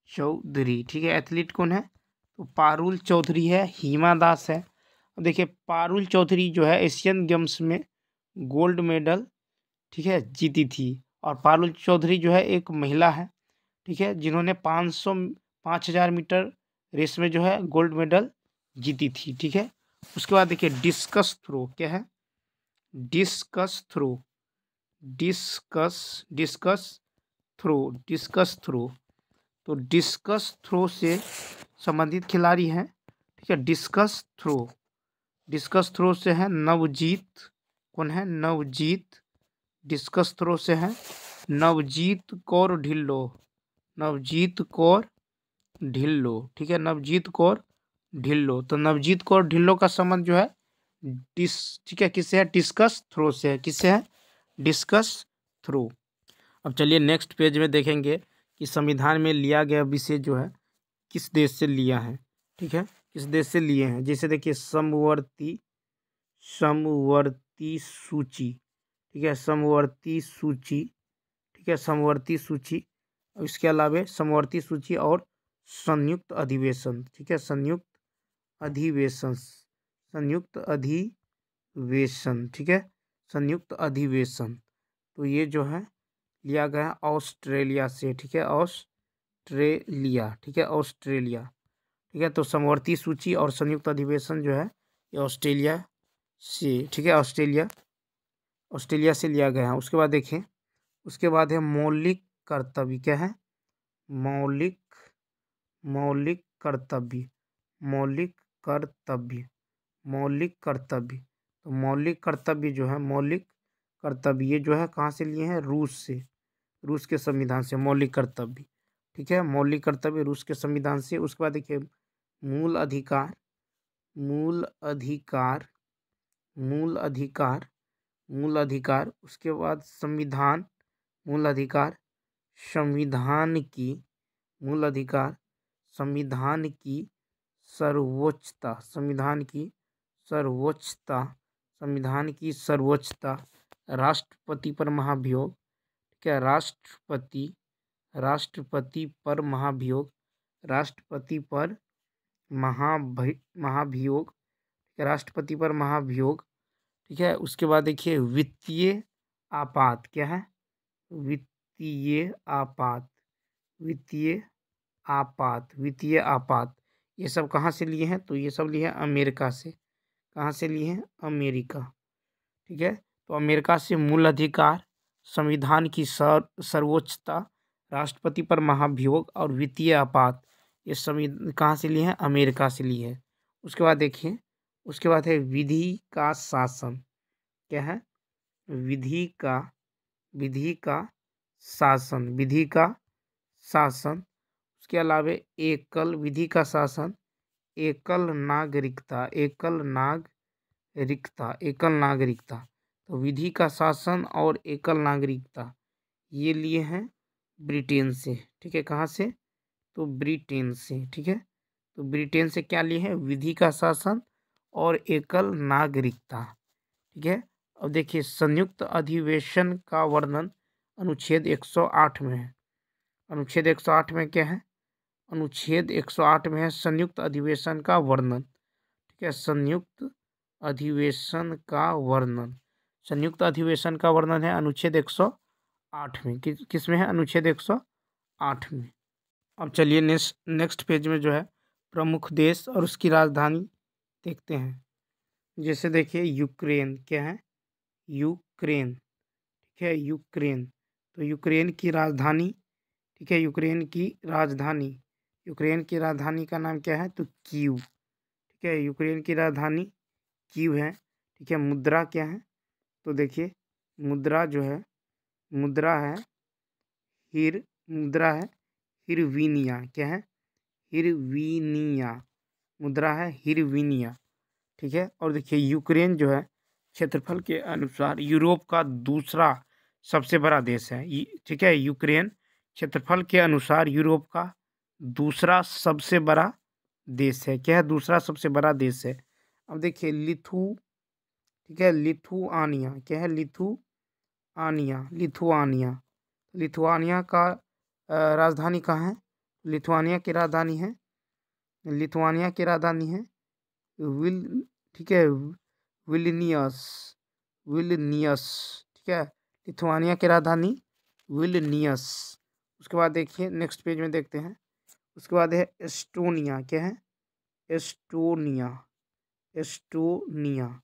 चौधरी। ठीक है, एथलीट कौन है, तो पारुल चौधरी है, हिमा दास है। अब देखिए पारुल चौधरी जो है एशियन गेम्स में गोल्ड मेडल, ठीक है, जीती थी, और पारुल चौधरी जो है एक महिला है, ठीक है, जिन्होंने 5,000 मीटर रेस में जो है गोल्ड मेडल जीती थी। ठीक है, उसके बाद देखिए डिस्कस थ्रो, क्या है, discus throw, discus, discus throw, discus throw, तो डिस्कस थ्रो से संबंधित खिलाड़ी हैं, ठीक है, डिस्कस थ्रो, डिस्कस थ्रो से है नवजीत, कौन है, नवजीत, डिस्कस थ्रो से है नवजीत कौर ढिल्लो, नवजीत कौर ढिल्लो, ठीक है, नवजीत कौर ढिल्लो, तो नवजीत कौर ढिल्लो का संबंध जो है ठीक है, किससे है, डिस्कस थ्रो से है, किससे है, डिस्कस थ्रो। अब चलिए नेक्स्ट पेज में देखेंगे कि संविधान में लिया गया विषय जो है किस देश से लिया है, ठीक है, किस देश से लिए हैं। जैसे देखिए समवर्ती, समवर्ती सूची, ठीक है, समवर्ती सूची, ठीक है, समवर्ती सूची, और इसके अलावा समवर्ती सूची और संयुक्त अधिवेशन, ठीक है, संयुक्त अधिवेशन, संयुक्त अधिवेशन, ठीक है, संयुक्त अधिवेशन, तो ये जो है लिया गया है ऑस्ट्रेलिया से, ठीक है, ऑस्ट्रेलिया, ठीक है, ऑस्ट्रेलिया, ठीक है, तो समवर्ती सूची और संयुक्त अधिवेशन जो है ये ऑस्ट्रेलिया से, ठीक है, ऑस्ट्रेलिया, ऑस्ट्रेलिया से लिया गया है। उसके बाद देखें, उसके बाद है मौलिक कर्तव्य, क्या है, मौलिक, मौलिक कर्तव्य, मौलिक कर्तव्य, मौलिक कर्तव्य, तो मौलिक कर्तव्य जो है, मौलिक कर्तव्य, ये जो है कहाँ से लिए हैं? रूस से, रूस के संविधान से। मौलिक कर्तव्य, ठीक है, मौलिक कर्तव्य रूस के संविधान से। उसके बाद देखिए मूल अधिकार, मूल अधिकार, मूल अधिकार, मूल अधिकार। उसके बाद संविधान, मूल अधिकार, संविधान की, मूल अधिकार, संविधान की सर्वोच्चता, संविधान की सर्वोच्चता, संविधान की सर्वोच्चता, राष्ट्रपति पर महाभियोग, क्या? राष्ट्रपति, राष्ट्रपति पर महाभियोग, राष्ट्रपति पर महाभियोग, राष्ट्रपति पर महाभियोग, ठीक है। उसके बाद देखिए वित्तीय आपात, क्या है? वित्तीय आपात, वित्तीय आपात, वित्तीय आपात। ये सब कहाँ से लिए हैं? तो ये सब लिए हैं अमेरिका से। कहाँ से लिए हैं? अमेरिका, ठीक है। तो अमेरिका से मूल अधिकार, संविधान की सर्वोच्चता, राष्ट्रपति पर महाभियोग और वित्तीय आपात, ये सभी कहाँ से लिए हैं? अमेरिका से लिए हैं। उसके बाद देखिए, उसके बाद है विधि का शासन, क्या है? विधि का, विधि का शासन, विधि का शासन। उसके अलावा एकल, विधि का शासन, एकल नागरिकता, एकल नागरिकता, एकल नागरिकता। तो विधि का शासन और एकल नागरिकता ये लिए हैं ब्रिटेन से, ठीक है। कहाँ से? तो ब्रिटेन से, ठीक है। तो ब्रिटेन से क्या लिए हैं? विधि का शासन और एकल नागरिकता, ठीक है। अब देखिए संयुक्त अधिवेशन का वर्णन अनुच्छेद 108 में है। अनुच्छेद 108 में क्या है? अनुच्छेद 108 में है संयुक्त अधिवेशन का वर्णन, ठीक है। संयुक्त अधिवेशन का वर्णन, संयुक्त अधिवेशन का वर्णन है अनुच्छेद 108 में। किस में है? अनुच्छेद 108 में। अब चलिए नेक्स्ट पेज में जो है प्रमुख देश और उसकी राजधानी देखते हैं। जैसे देखिए यूक्रेन, क्या है? यूक्रेन, ठीक है, यूक्रेन। तो यूक्रेन की राजधानी, ठीक है, यूक्रेन की राजधानी, यूक्रेन की राजधानी का नाम क्या है? तो कीव, ठीक है, यूक्रेन की राजधानी कीव है, ठीक है। मुद्रा क्या है? तो देखिए मुद्रा जो है, मुद्रा है मुद्रा है हिरवीनिया, क्या है? हिरवीनिया, मुद्रा है हिरवीनिया, ठीक है। और देखिए यूक्रेन जो है क्षेत्रफल के अनुसार यूरोप का दूसरा सबसे बड़ा देश है, ठीक है। यूक्रेन क्षेत्रफल के अनुसार यूरोप का दूसरा सबसे बड़ा देश है, क्या है? दूसरा सबसे बड़ा देश है। अब देखिए ठीक है, लिथुआनिया, क्या है? लिथुआनिया, लिथुआनिया, लिथुआनिया का राजधानी कहाँ है? लिथुआनिया की राजधानी है, लिथुआनिया की राजधानी है ठीक है, विल्नियस, विल्नियस, ठीक है। लिथुआनिया की राजधानी विल्नियस। उसके बाद देखिए नेक्स्ट पेज में देखते हैं। उसके बाद है एस्टोनिया, क्या है? एस्टोनिया, एस्टोनिया,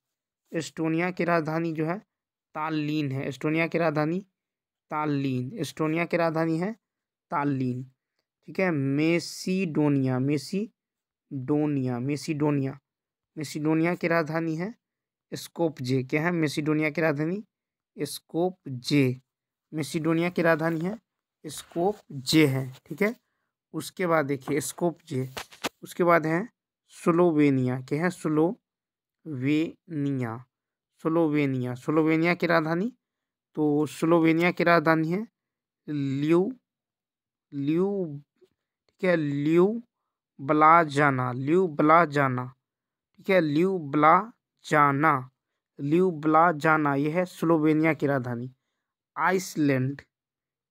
एस्टोनिया की राजधानी जो है ताल्लीन है, एस्टोनिया की राजधानी ताल्लीन, एस्टोनिया की राजधानी है ताल्लीन, ठीक है। मेसिडोनिया, मेसिडोनिया, मेसिडोनिया, मेसिडोनिया की राजधानी है स्कोपजे, क्या है? मेसिडोनिया की राजधानी स्कोपजे, मेसिडोनिया की राजधानी है स्कोपजे है, ठीक है। उसके बाद देखिए स्कोपजे, उसके बाद है स्लोवेनिया, क्या है? स्लोवेनिया, स्लोवेनिया, स्लोवेनिया की राजधानी, तो स्लोवेनिया की राजधानी है ल्यू, ठीक है, ल्यूब्लाजाना, ल्यूब्लाजाना, ठीक है, ल्यूब्लाजाना, ल्यूब्लाजाना, यह है स्लोवेनिया की राजधानी। आइसलैंड,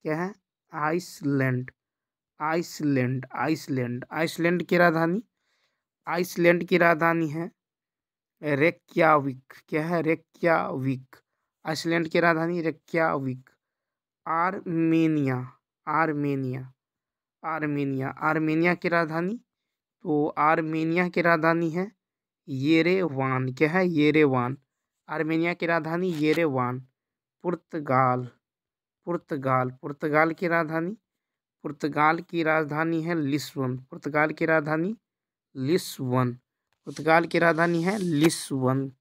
क्या है? आइसलैंड, आइसलैंड, आइसलैंड, आइसलैंड की राजधानी, आइसलैंड की राजधानी है रेक्याविक, क्या है? रेक्याविक, आइसलैंड की राजधानी Reykjavik. Armenia, Armenia, Armenia, Armenia की राजधानी, तो आर्मेनिया की राजधानी है येरेवान, क्या है? येरेवान, आर्मेनिया की राजधानी येरेवान। पुर्तगाल, पुर्तगाल, पुर्तगाल की राजधानी, पुर्तगाल की राजधानी है लिस्बन, पुर्तगाल की राजधानी लिस्बन, पुर्तगाल की राजधानी है लिस्बन।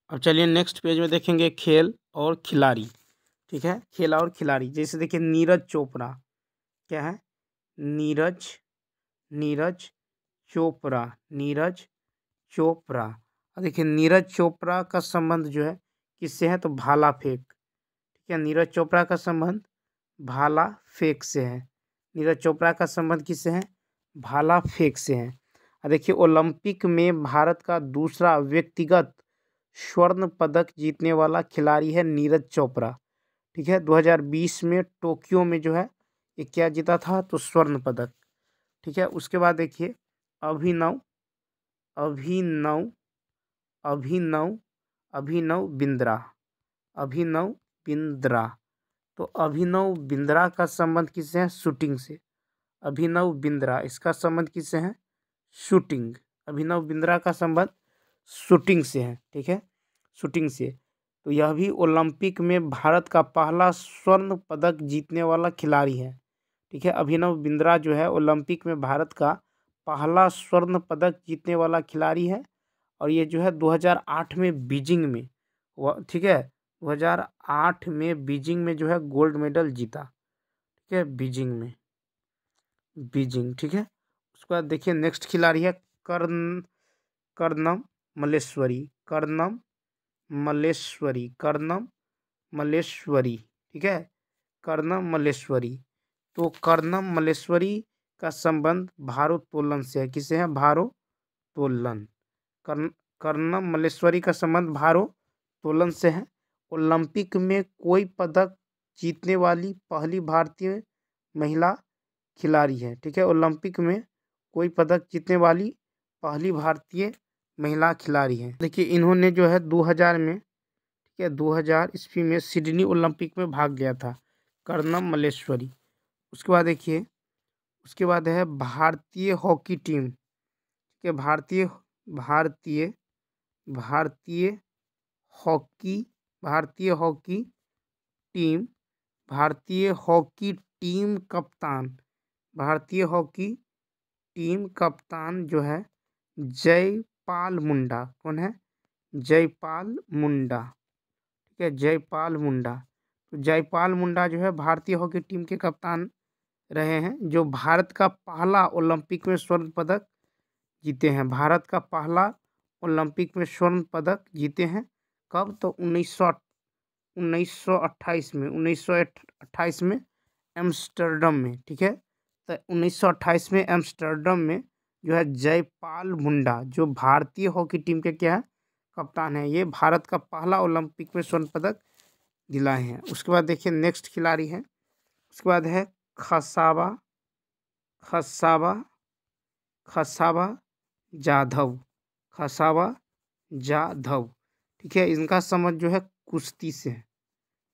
अब चलिए नेक्स्ट पेज में देखेंगे खेल और खिलाड़ी। ठीक है, खेल और खिलाड़ी। जैसे देखिए नीरज चोपड़ा, क्या है? नीरज नीरज चोपड़ा, नीरज चोपड़ा। और देखिए नीरज चोपड़ा का संबंध जो है किससे है? तो भाला फेंक। ठीक है, नीरज चोपड़ा का संबंध भाला फेंक से है। नीरज चोपड़ा का संबंध किससे है? भाला फेंक से है। और देखिए ओलंपिक में भारत का दूसरा व्यक्तिगत स्वर्ण पदक जीतने वाला खिलाड़ी है नीरज चोपड़ा। ठीक है, 2020 में टोक्यो में जो है ये क्या जीता था? तो स्वर्ण पदक। ठीक है, उसके बाद देखिए अभिनव अभिनव अभिनव अभिनव बिंद्रा, अभिनव बिंद्रा। तो अभिनव बिंद्रा का संबंध किससे है? शूटिंग से। अभिनव बिंद्रा, इसका संबंध किससे है? शूटिंग। अभिनव बिंद्रा का संबंध शूटिंग से है। ठीक है, शूटिंग से। तो यह भी ओलंपिक में भारत का पहला स्वर्ण पदक जीतने वाला खिलाड़ी है। ठीक है, अभिनव बिंद्रा जो है ओलंपिक में भारत का पहला स्वर्ण पदक जीतने वाला खिलाड़ी है। और ये जो है 2008 में बीजिंग में ठीक है, 2008 में बीजिंग में जो है गोल्ड मेडल जीता। ठीक है, बीजिंग में, बीजिंग। ठीक है, उसके बाद देखिए नेक्स्ट खिलाड़ी है कर्णम मल्लेश्वरी, कर्णम मल्लेश्वरी, कर्णम मल्लेश्वरी। ठीक है, कर्णम मल्लेश्वरी। तो कर्णम मल्लेश्वरी का संबंध भारोत्तोलन से है। किससे है? भारोत्तोलन। कर्णम मल्लेश्वरी का संबंध भारोत्तोलन से है। ओलंपिक में कोई पदक जीतने वाली पहली भारतीय महिला खिलाड़ी है। ठीक है, ओलंपिक में कोई पदक जीतने वाली पहली भारतीय महिला खिलाड़ी है। देखिए इन्होंने जो है 2000 में, ठीक है, 2000 ईस्वी में सिडनी ओलंपिक में भाग लिया था, कर्णम मल्लेश्वरी। उसके बाद देखिए, उसके बाद है भारतीय हॉकी टीम। ठीक है, भारतीय भारतीय भारतीय हॉकी भारतीय हॉकी टीम, भारतीय हॉकी टीम कप्तान, भारतीय हॉकी टीम कप्तान जो है जयपाल मुंडा। कौन है? जयपाल मुंडा। ठीक है, जयपाल मुंडा। तो जयपाल मुंडा जो है भारतीय हॉकी टीम के कप्तान रहे हैं, जो भारत का पहला ओलंपिक में स्वर्ण पदक जीते हैं। भारत का पहला ओलंपिक में स्वर्ण पदक जीते हैं। कब? तो 1928 में, 1928 में एम्स्टर्डम में। ठीक है, तो 1928 में एम्स्टर्डम में जो है जयपाल मुंडा, जो भारतीय हॉकी टीम के क्या है? कप्तान है। ये भारत का पहला ओलंपिक में स्वर्ण पदक दिलाए हैं। उसके बाद देखिए नेक्स्ट खिलाड़ी है, उसके बाद है खसाबा खसाबा खसाबा जाधव, खसाबा जाधव। ठीक है, इनका संबंध जो है कुश्ती से है।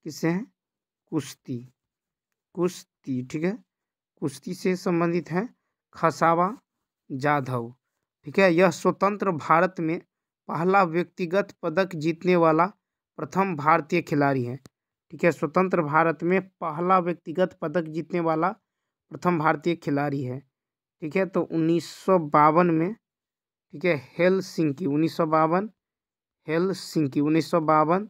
किससे है? कुश्ती, कुश्ती। ठीक है, कुश्ती से संबंधित है खसाबा जाधव। ठीक है, यह स्वतंत्र भारत में पहला व्यक्तिगत पदक जीतने वाला प्रथम भारतीय खिलाड़ी है। ठीक है, स्वतंत्र भारत में पहला व्यक्तिगत पदक जीतने वाला प्रथम भारतीय खिलाड़ी है। ठीक है, तो 1952 में, ठीक है, हेलसिंकी 1952, हेलसिंकी 1952,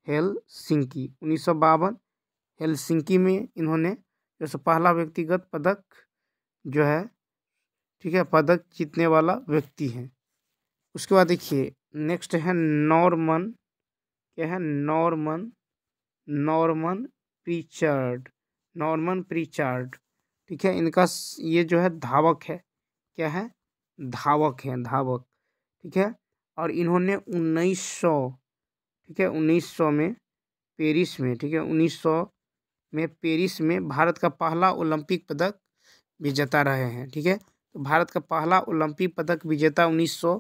हेलसिंकी 1952, हेलसिंकी में इन्होंने जैसे पहला व्यक्तिगत पदक जो है, ठीक है, पदक जीतने वाला व्यक्ति है। उसके बाद देखिए नेक्स्ट है नॉर्मन, क्या है? Norman, Norman Pritchard, Norman Pritchard. ठीक है, इनका ये जो है धावक है। क्या है? धावक है, धावक। ठीक है, और इन्होंने 1900, ठीक है, 1900 में पेरिस में, ठीक है, 1900 में पेरिस में भारत का पहला ओलंपिक पदक विजेता रहे हैं। ठीक है, तो भारत का पहला ओलंपिक पदक विजेता 1900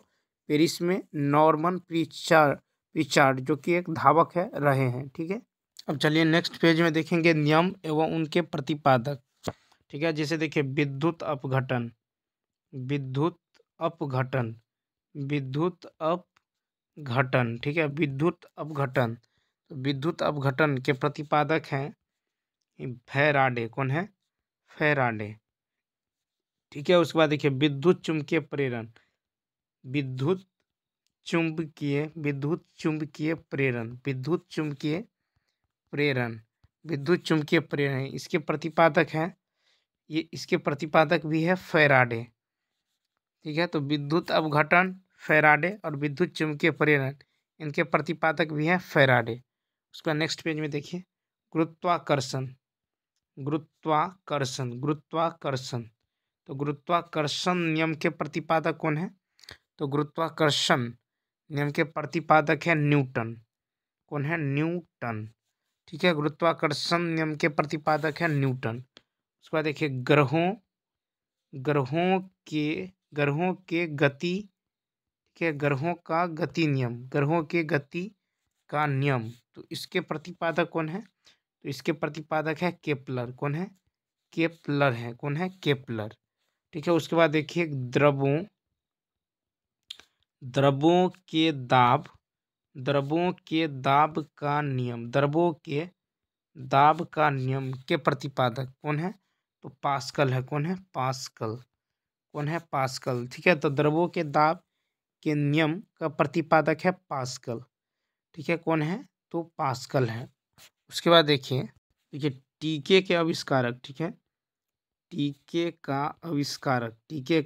पेरिस में नॉर्मन प्रीचार्ड जो कि एक धावक है, रहे हैं। ठीक है, अब चलिए नेक्स्ट पेज में देखेंगे नियम एवं उनके प्रतिपादक। ठीक है, जैसे देखिए विद्युत अपघटन, विद्युत अपघटन, विद्युत अपघटन। ठीक है, विद्युत अपघटन। तो विद्युत अपघटन के प्रतिपादक हैं फैराडे। कौन है? फैराडे। ठीक है, उसके बाद देखिए विद्युत चुम्बकीय प्रेरण, विद्युत चुंबकीय विद्युत चुंबकीय प्रेरण, विद्युत चुंबकीय प्रेरण, विद्युत चुंबकीय प्रेरण। इसके प्रतिपादक हैं, ये इसके प्रतिपादक भी है फैराडे। ठीक है, तो विद्युत अपघटन फैराडे और विद्युत चुंबकीय प्रेरण, इनके प्रतिपादक भी हैं फैराडे। उसका नेक्स्ट पेज में देखिए, गुरुत्वाकर्षण, गुरुत्वाकर्षण, गुरुत्वाकर्षण। तो गुरुत्वाकर्षण नियम के प्रतिपादक कौन है? तो गुरुत्वाकर्षण नियम के प्रतिपादक है न्यूटन। कौन है? न्यूटन। ठीक है, गुरुत्वाकर्षण नियम के प्रतिपादक है न्यूटन। उसके बाद देखिए, ग्रहों ग्रहों के गति के ग्रहों का गति नियम, ग्रहों के गति का नियम। तो इसके प्रतिपादक कौन है? तो इसके प्रतिपादक है केपलर। कौन है? केपलर है। कौन है? केपलर। ठीक है, उसके बाद देखिए, द्रवों के दाब का नियम, द्रवों के दाब का नियम के प्रतिपादक कौन है? तो पास्कल है। कौन है? पास्कल। कौन है? पास्कल। ठीक है, तो द्रवों के दाब के नियम का प्रतिपादक है पास्कल। ठीक है, कौन है? तो पास्कल है। उसके बाद देखिए टीके के आविष्कारक। ठीक है, टीके का आविष्कारक, टीके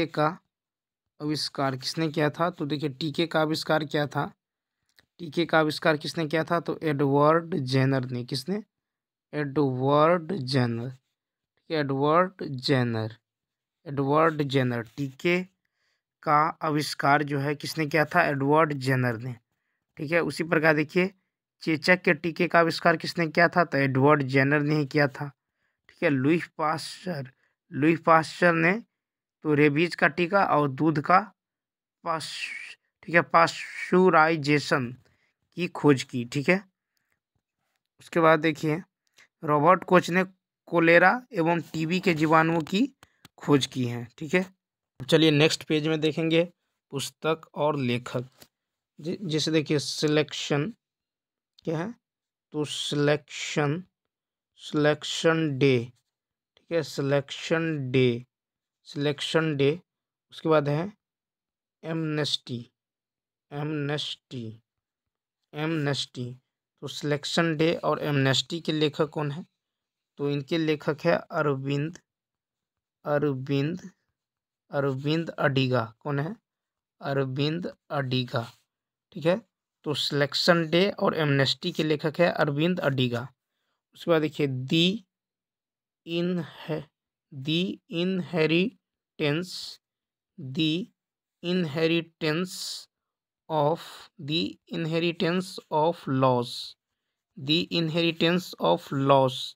का आविष्कार किसने किया था? तो देखिए, टीके का आविष्कार क्या था? टीके का आविष्कार किसने किया था? तो एडवर्ड जेनर ने। किसने? Edward Jenner. Edward Jenner. टीके का आविष्कार जो है किसने किया था? एडवर्ड जेनर ने। ठीक है, उसी प्रकार देखिए, चेचक के टीके का आविष्कार किसने किया था? तो एडवर्ड जेनर ने ही किया था। ठीक है, लुई पास्चर ने तो रेबीज का टीका और दूध का पास्चुराइजेशन की खोज की। ठीक है, उसके बाद देखिए, रॉबर्ट कोच ने कोलेरा एवं टीबी के जीवाणुओं की खोज की है। ठीक है, चलिए नेक्स्ट पेज में देखेंगे पुस्तक और लेखक। जैसे देखिए, सिलेक्शन क्या है? तो सिलेक्शन डे। ठीक है, सिलेक्शन डे। उसके बाद है एमनेस्टी। तो सिलेक्शन डे और एमनेस्टी के लेखक कौन है? तो इनके लेखक है अरविंद अडिगा। कौन है? अरविंद अडिगा। ठीक है, तो सिलेक्शन डे और एमनेस्टी के लेखक है अरविंद अडिगा। उसके बाद देखिए, इनहेरिटेंस ऑफ लॉस।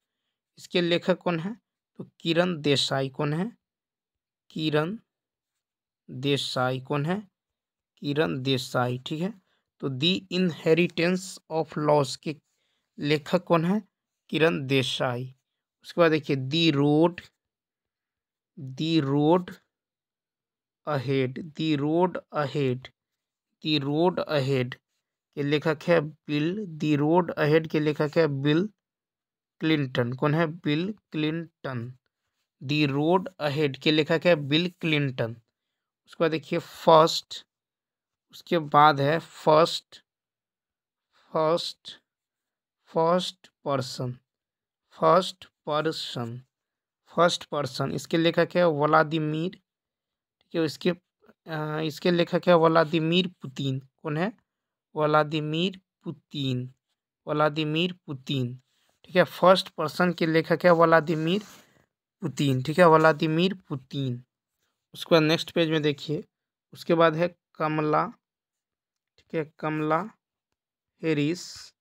इसके लेखक कौन है? तो किरण देसाई। कौन है? किरण देसाई। कौन है? किरण देसाई। ठीक है, तो दी इनहेरिटेंस ऑफ लॉस के लेखक कौन है? किरण देसाई। उसके बाद देखिए, दी रोड अहेड के लेखक है बिल क्लिंटन। कौन है? Bill Clinton. The road ahead के लेखक है बिल क्लिंटन। उसके बाद देखिए, उसके बाद है फर्स्ट पर्सन। इसके लेखक है व्लादिमीर। ठीक है, इसके लेखक है व्लादिमीर पुतिन। कौन है? Vladimir Putin. ठीक है, फर्स्ट पर्सन के लेखक है व्लादिमीर पुतिन। ठीक है, व्लादिमीर पुतिन। उसके बाद नेक्स्ट पेज में देखिए, उसके बाद है कमला। ठीक है, कमला हैरिस।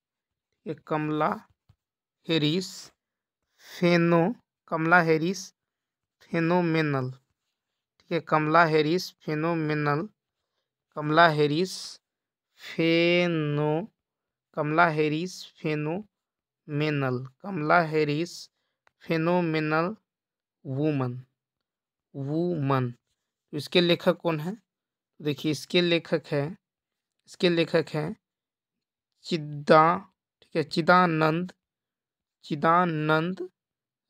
कमला हैरिस फेनोमेनल। ठीक है, कमला हैरिस फेनोमेनल। कमला हैरिस फेनोमेनल वूमन। इसके लेखक कौन है? देखिए, इसके लेखक है ठीक है, चिदानंद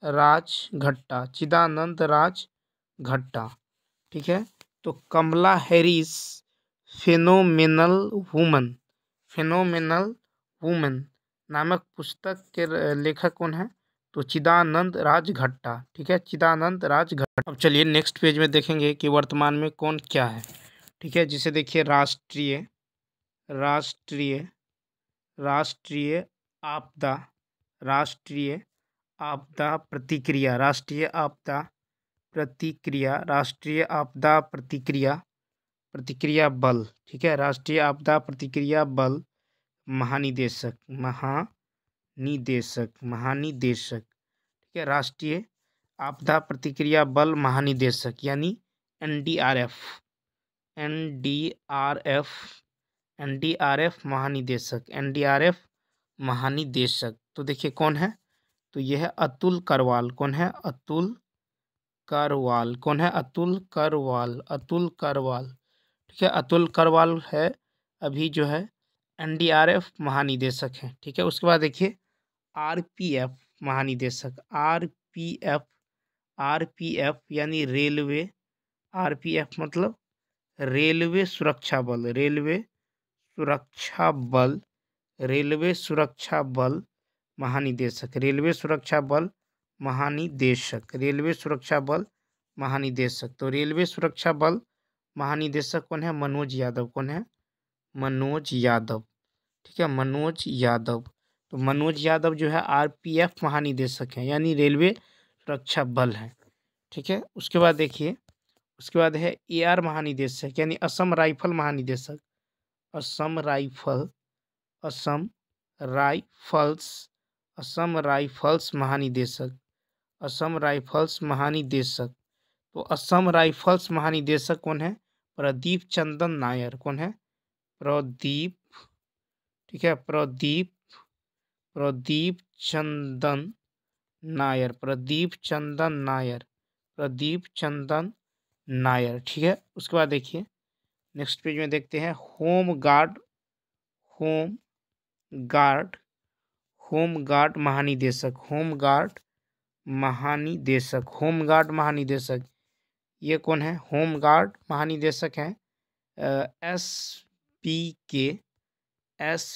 राज घट्टा। ठीक है, तो Kamala Harris phenomenal woman, phenomenal woman नामक पुस्तक के लेखक कौन है? तो चिदानंद राजघट्टा। ठीक है, चिदानंद राजघट्टा। अब चलिए नेक्स्ट पेज में देखेंगे कि वर्तमान में कौन क्या है। ठीक है, जिसे देखिए राष्ट्रीय राष्ट्रीय राष्ट्रीय आपदा राष्ट्रीय आपदा प्रतिक्रिया राष्ट्रीय आपदा प्रतिक्रिया राष्ट्रीय आपदा प्रतिक्रिया बल। ठीक है, राष्ट्रीय आपदा प्रतिक्रिया बल महानिदेशक महानिदेशक। ठीक है, राष्ट्रीय आपदा प्रतिक्रिया बल महानिदेशक यानी एनडीआरएफ एनडीआरएफ महानिदेशक। तो देखिए कौन है? तो यह है अतुल करवाल। कौन है? अतुल करवाल। कौन है? अतुल करवाल। ठीक है, अतुल करवाल है अभी जो है एनडीआरएफ महानिदेशक है। ठीक है, उसके बाद देखिए आरपीएफ महानिदेशक। आरपीएफ यानी रेलवे, आरपीएफ मतलब रेलवे सुरक्षा बल, रेलवे सुरक्षा बल महानिदेशक, रेलवे सुरक्षा बल महानिदेशक। तो रेलवे सुरक्षा बल महानिदेशक कौन है? मनोज यादव। कौन है? मनोज यादव। ठीक है, मनोज यादव। तो मनोज यादव जो है आरपीएफ महानिदेशक है यानी रेलवे सुरक्षा बल है। ठीक है, उसके बाद देखिए, उसके बाद है एआर महानिदेशक यानी असम राइफल महानिदेशक। असम राइफल्स महानिदेशक। तो असम राइफल्स महानिदेशक कौन है? प्रदीप चंदन नायर। कौन है? प्रदीप। ठीक है, प्रदीप चंदन नायर। ठीक है, उसके बाद देखिए नेक्स्ट पेज में देखते हैं होम गार्ड महानिदेशक। होम गार्ड महानिदेशक ये कौन है? होम गार्ड महानिदेशक है एस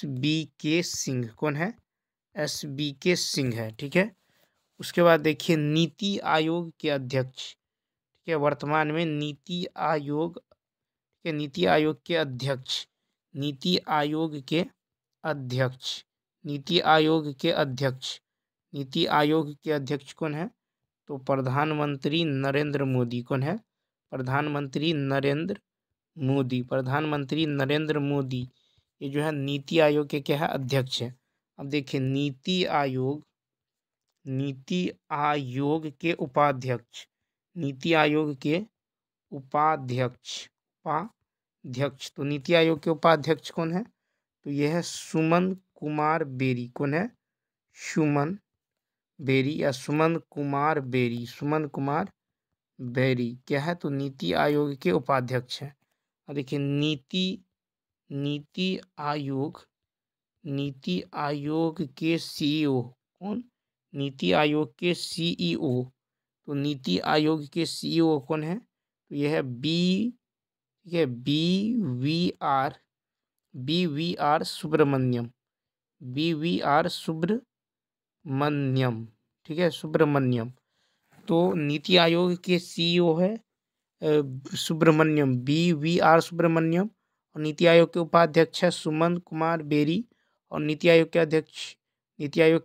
बी के सिंह। कौन है? SBK सिंह है। ठीक है, उसके बाद देखिए नीति आयोग के अध्यक्ष। ठीक है, वर्तमान में नीति आयोग के अध्यक्ष कौन है? तो प्रधानमंत्री नरेंद्र मोदी। कौन है? प्रधानमंत्री नरेंद्र मोदी ये जो है नीति आयोग के क्या है? अध्यक्ष है। अब देखिए नीति आयोग के उपाध्यक्ष, तो नीति आयोग के उपाध्यक्ष कौन है? तो यह है सुमन कुमार बेरी। कौन है? सुमन कुमार बेरी क्या है? तो नीति आयोग के उपाध्यक्ष है। और देखिए नीति आयोग के सीईओ कौन? नीति आयोग के सीईओ। तो नीति आयोग के सीईओ कौन है? तो यह है BVR सुब्रमण्यम। ठीक है, सुब्रमण्यम। तो नीति आयोग के सीईओ है सुब्रमण्यम, BVR सुब्रमण्यम। और नीति आयोग के उपाध्यक्ष है सुमन कुमार बेरी। और नीति आयोग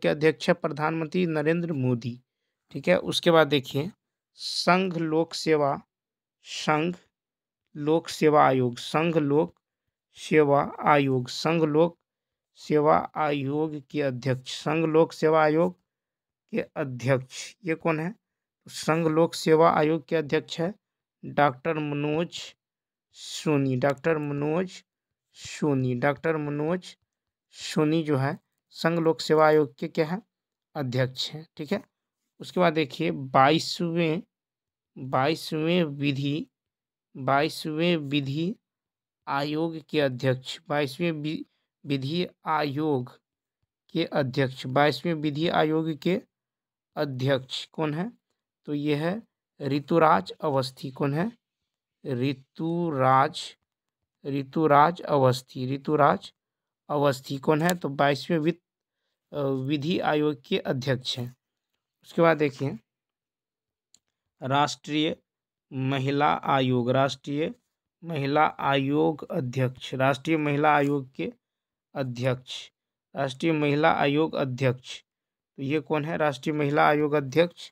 के अध्यक्ष है प्रधानमंत्री नरेंद्र मोदी। ठीक है, उसके बाद देखिए संघ लोक सेवा आयोग के अध्यक्ष ये कौन है? संघ लोक सेवा आयोग के अध्यक्ष है डॉक्टर मनोज सोनी जो है संघ लोक सेवा आयोग के क्या है? अध्यक्ष है। ठीक है, उसके बाद देखिए 22वें विधि आयोग के अध्यक्ष। 22वें विधि आयोग के अध्यक्ष कौन है? तो यह है ऋतुराज अवस्थी। कौन है? ऋतुराज ऋतुराज अवस्थी। ऋतुराज अवस्थी कौन है? तो 22वें विधि आयोग के अध्यक्ष हैं। उसके बाद देखिए राष्ट्रीय महिला आयोग। राष्ट्रीय महिला आयोग अध्यक्ष। राष्ट्रीय महिला आयोग के अध्यक्ष। राष्ट्रीय महिला आयोग अध्यक्ष तो ये कौन है? राष्ट्रीय महिला आयोग अध्यक्ष।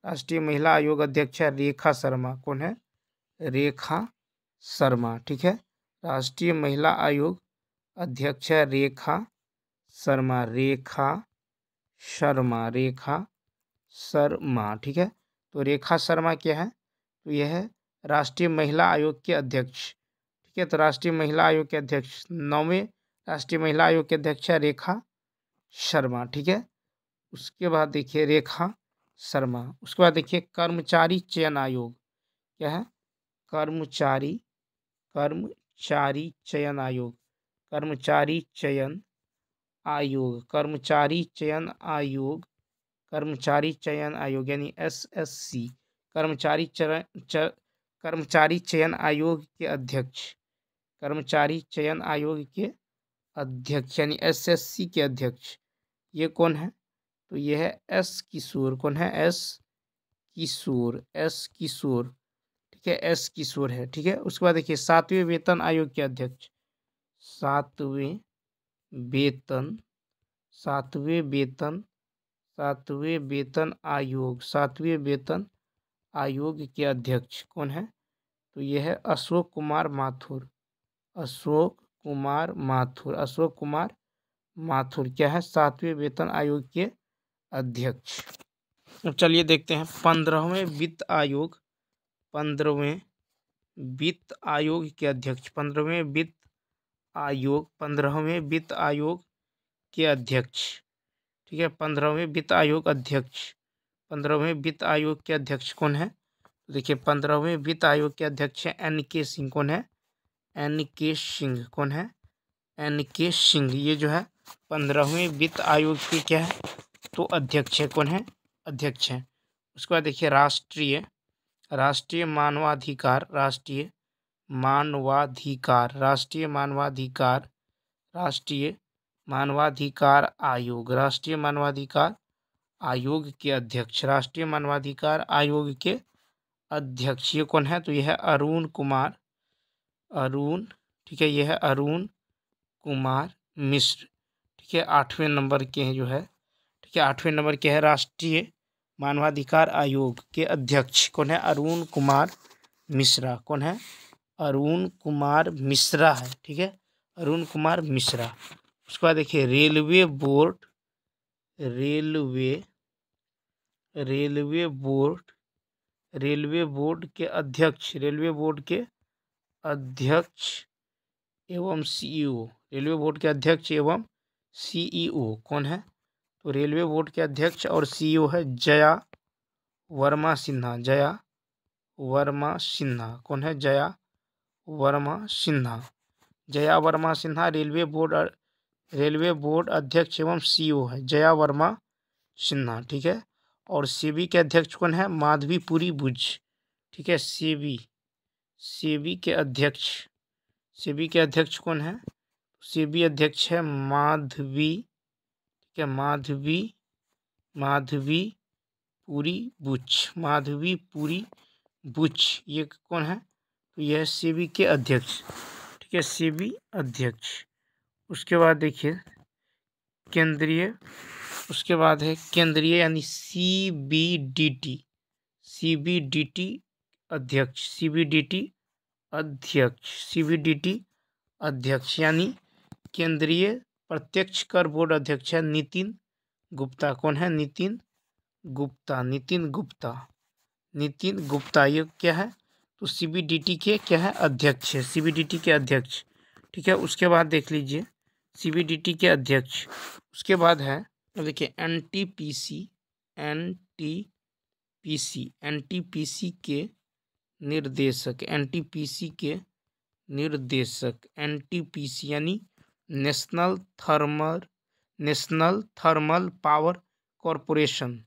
राष्ट्रीय महिला आयोग अध्यक्ष है रेखा शर्मा। कौन है? रेखा शर्मा। ठीक है, राष्ट्रीय महिला आयोग अध्यक्ष है रेखा शर्मा। रेखा शर्मा। रेखा शर्मा। ठीक है, तो रेखा शर्मा क्या है? तो यह है राष्ट्रीय महिला आयोग के अध्यक्ष। ठीक है, तो राष्ट्रीय महिला आयोग के अध्यक्ष 9वें राष्ट्रीय महिला आयोग के अध्यक्ष है रेखा शर्मा। ठीक है, उसके बाद देखिए रेखा शर्मा। उसके बाद देखिए कर्मचारी चयन आयोग। क्या है? कर्मचारी चयन आयोग। कर्मचारी चयन आयोग। कर्मचारी चयन आयोग। कर्मचारी चयन आयोग यानी SSC। कर्मचारी चयन आयोग के अध्यक्ष। कर्मचारी चयन आयोग के अध्यक्ष यानी SSC के अध्यक्ष ये कौन है? तो ये है S किशोर। कौन है? S किशोर। S किशोर। ठीक है, S किशोर है। ठीक है, उसके बाद देखिए 7वें वेतन आयोग के अध्यक्ष। 7वें वेतन आयोग। 7वें वेतन आयोग के अध्यक्ष कौन है? तो यह है अशोक कुमार माथुर। अशोक कुमार माथुर। अशोक कुमार माथुर क्या है? 7वें वेतन आयोग के अध्यक्ष। अब चलिए देखते हैं 15वें वित्त आयोग। 15वें वित्त आयोग के अध्यक्ष। 15वें वित्त आयोग। 15वें वित्त आयोग के अध्यक्ष। ठीक है, 15वें वित्त आयोग अध्यक्ष। 15वें वित्त आयोग के अध्यक्ष कौन है? देखिए 15वें वित्त आयोग के अध्यक्ष है NK सिंह। कौन है? NK सिंह। कौन है? NK सिंह। ये जो है 15वें वित्त आयोग के क्या है? तो अध्यक्ष है। कौन है? अध्यक्ष है। उसके बाद देखिए राष्ट्रीय मानवाधिकार। राष्ट्रीय मानवाधिकार। राष्ट्रीय मानवाधिकार। राष्ट्रीय मानवाधिकार आयोग। राष्ट्रीय मानवाधिकार आयोग के अध्यक्ष। राष्ट्रीय मानवाधिकार आयोग के अध्यक्ष ये कौन है? तो यह है अरुण कुमार। अरुण। ठीक है, यह है अरुण कुमार मिश्र। ठीक है, 8वें नंबर के हैं जो है। ठीक है, 8वें नंबर के है राष्ट्रीय मानवाधिकार आयोग के अध्यक्ष कौन है? अरुण कुमार मिश्रा। कौन है? अरुण कुमार मिश्रा है। ठीक है, अरुण कुमार मिश्रा। उसके बाद देखिए रेलवे बोर्ड के अध्यक्ष। रेलवे बोर्ड के अध्यक्ष एवं CEO। रेलवे बोर्ड के अध्यक्ष एवं CEO कौन है? तो रेलवे बोर्ड के अध्यक्ष और CEO है जया वर्मा सिन्हा। जया वर्मा सिन्हा। कौन है? जया वर्मा सिन्हा। जया वर्मा सिन्हा रेलवे बोर्ड अध्यक्ष एवं CEO है जया वर्मा सिन्हा। ठीक है, और सेबी के अध्यक्ष कौन है? माधवीपुरी बुज। ठीक है, सेबी के अध्यक्ष कौन है? सेबी अध्यक्ष है माधवी। ठीक है, माधवीपुरी बुच। ये कौन है? तो यह है सेबी के अध्यक्ष। ठीक है, सेबी अध्यक्ष। उसके बाद देखिए उसके बाद है केंद्रीय यानी CBDT अध्यक्ष। CBDT अध्यक्ष यानी केंद्रीय प्रत्यक्ष कर बोर्ड अध्यक्ष है नितिन गुप्ता। कौन है? नितिन गुप्ता। ये क्या है? तो CBDT के क्या है? अध्यक्ष है। CBDT के अध्यक्ष। ठीक है, उसके बाद देख लीजिए CBDT के अध्यक्ष। उसके बाद है देखिए NTPC के निर्देशक। NTPC यानी नेशनल थर्मल पावर कॉरपोरेशन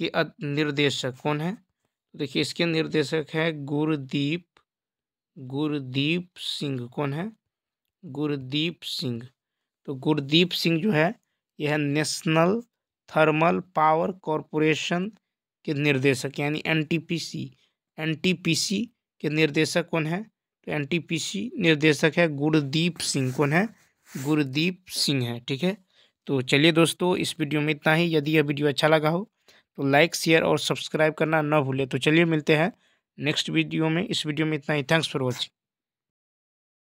के निर्देशक कौन है? देखिए इसके निर्देशक है गुरदीप गुरदीप सिंह कौन है? गुरदीप सिंह। तो गुरदीप सिंह जो है यह नेशनल थर्मल पावर कॉरपोरेशन के निर्देशक यानी एनटीपीसी के निर्देशक कौन है? तो एनटीपीसी निर्देशक है गुरदीप सिंह। कौन है? गुरदीप सिंह है। ठीक है, तो चलिए दोस्तों, इस वीडियो में इतना ही। यदि यह वीडियो अच्छा लगा हो तो लाइक, शेयर और सब्सक्राइब करना ना भूलें। तो चलिए मिलते हैं नेक्स्ट वीडियो में। इस वीडियो में इतना ही। Thanks for watching.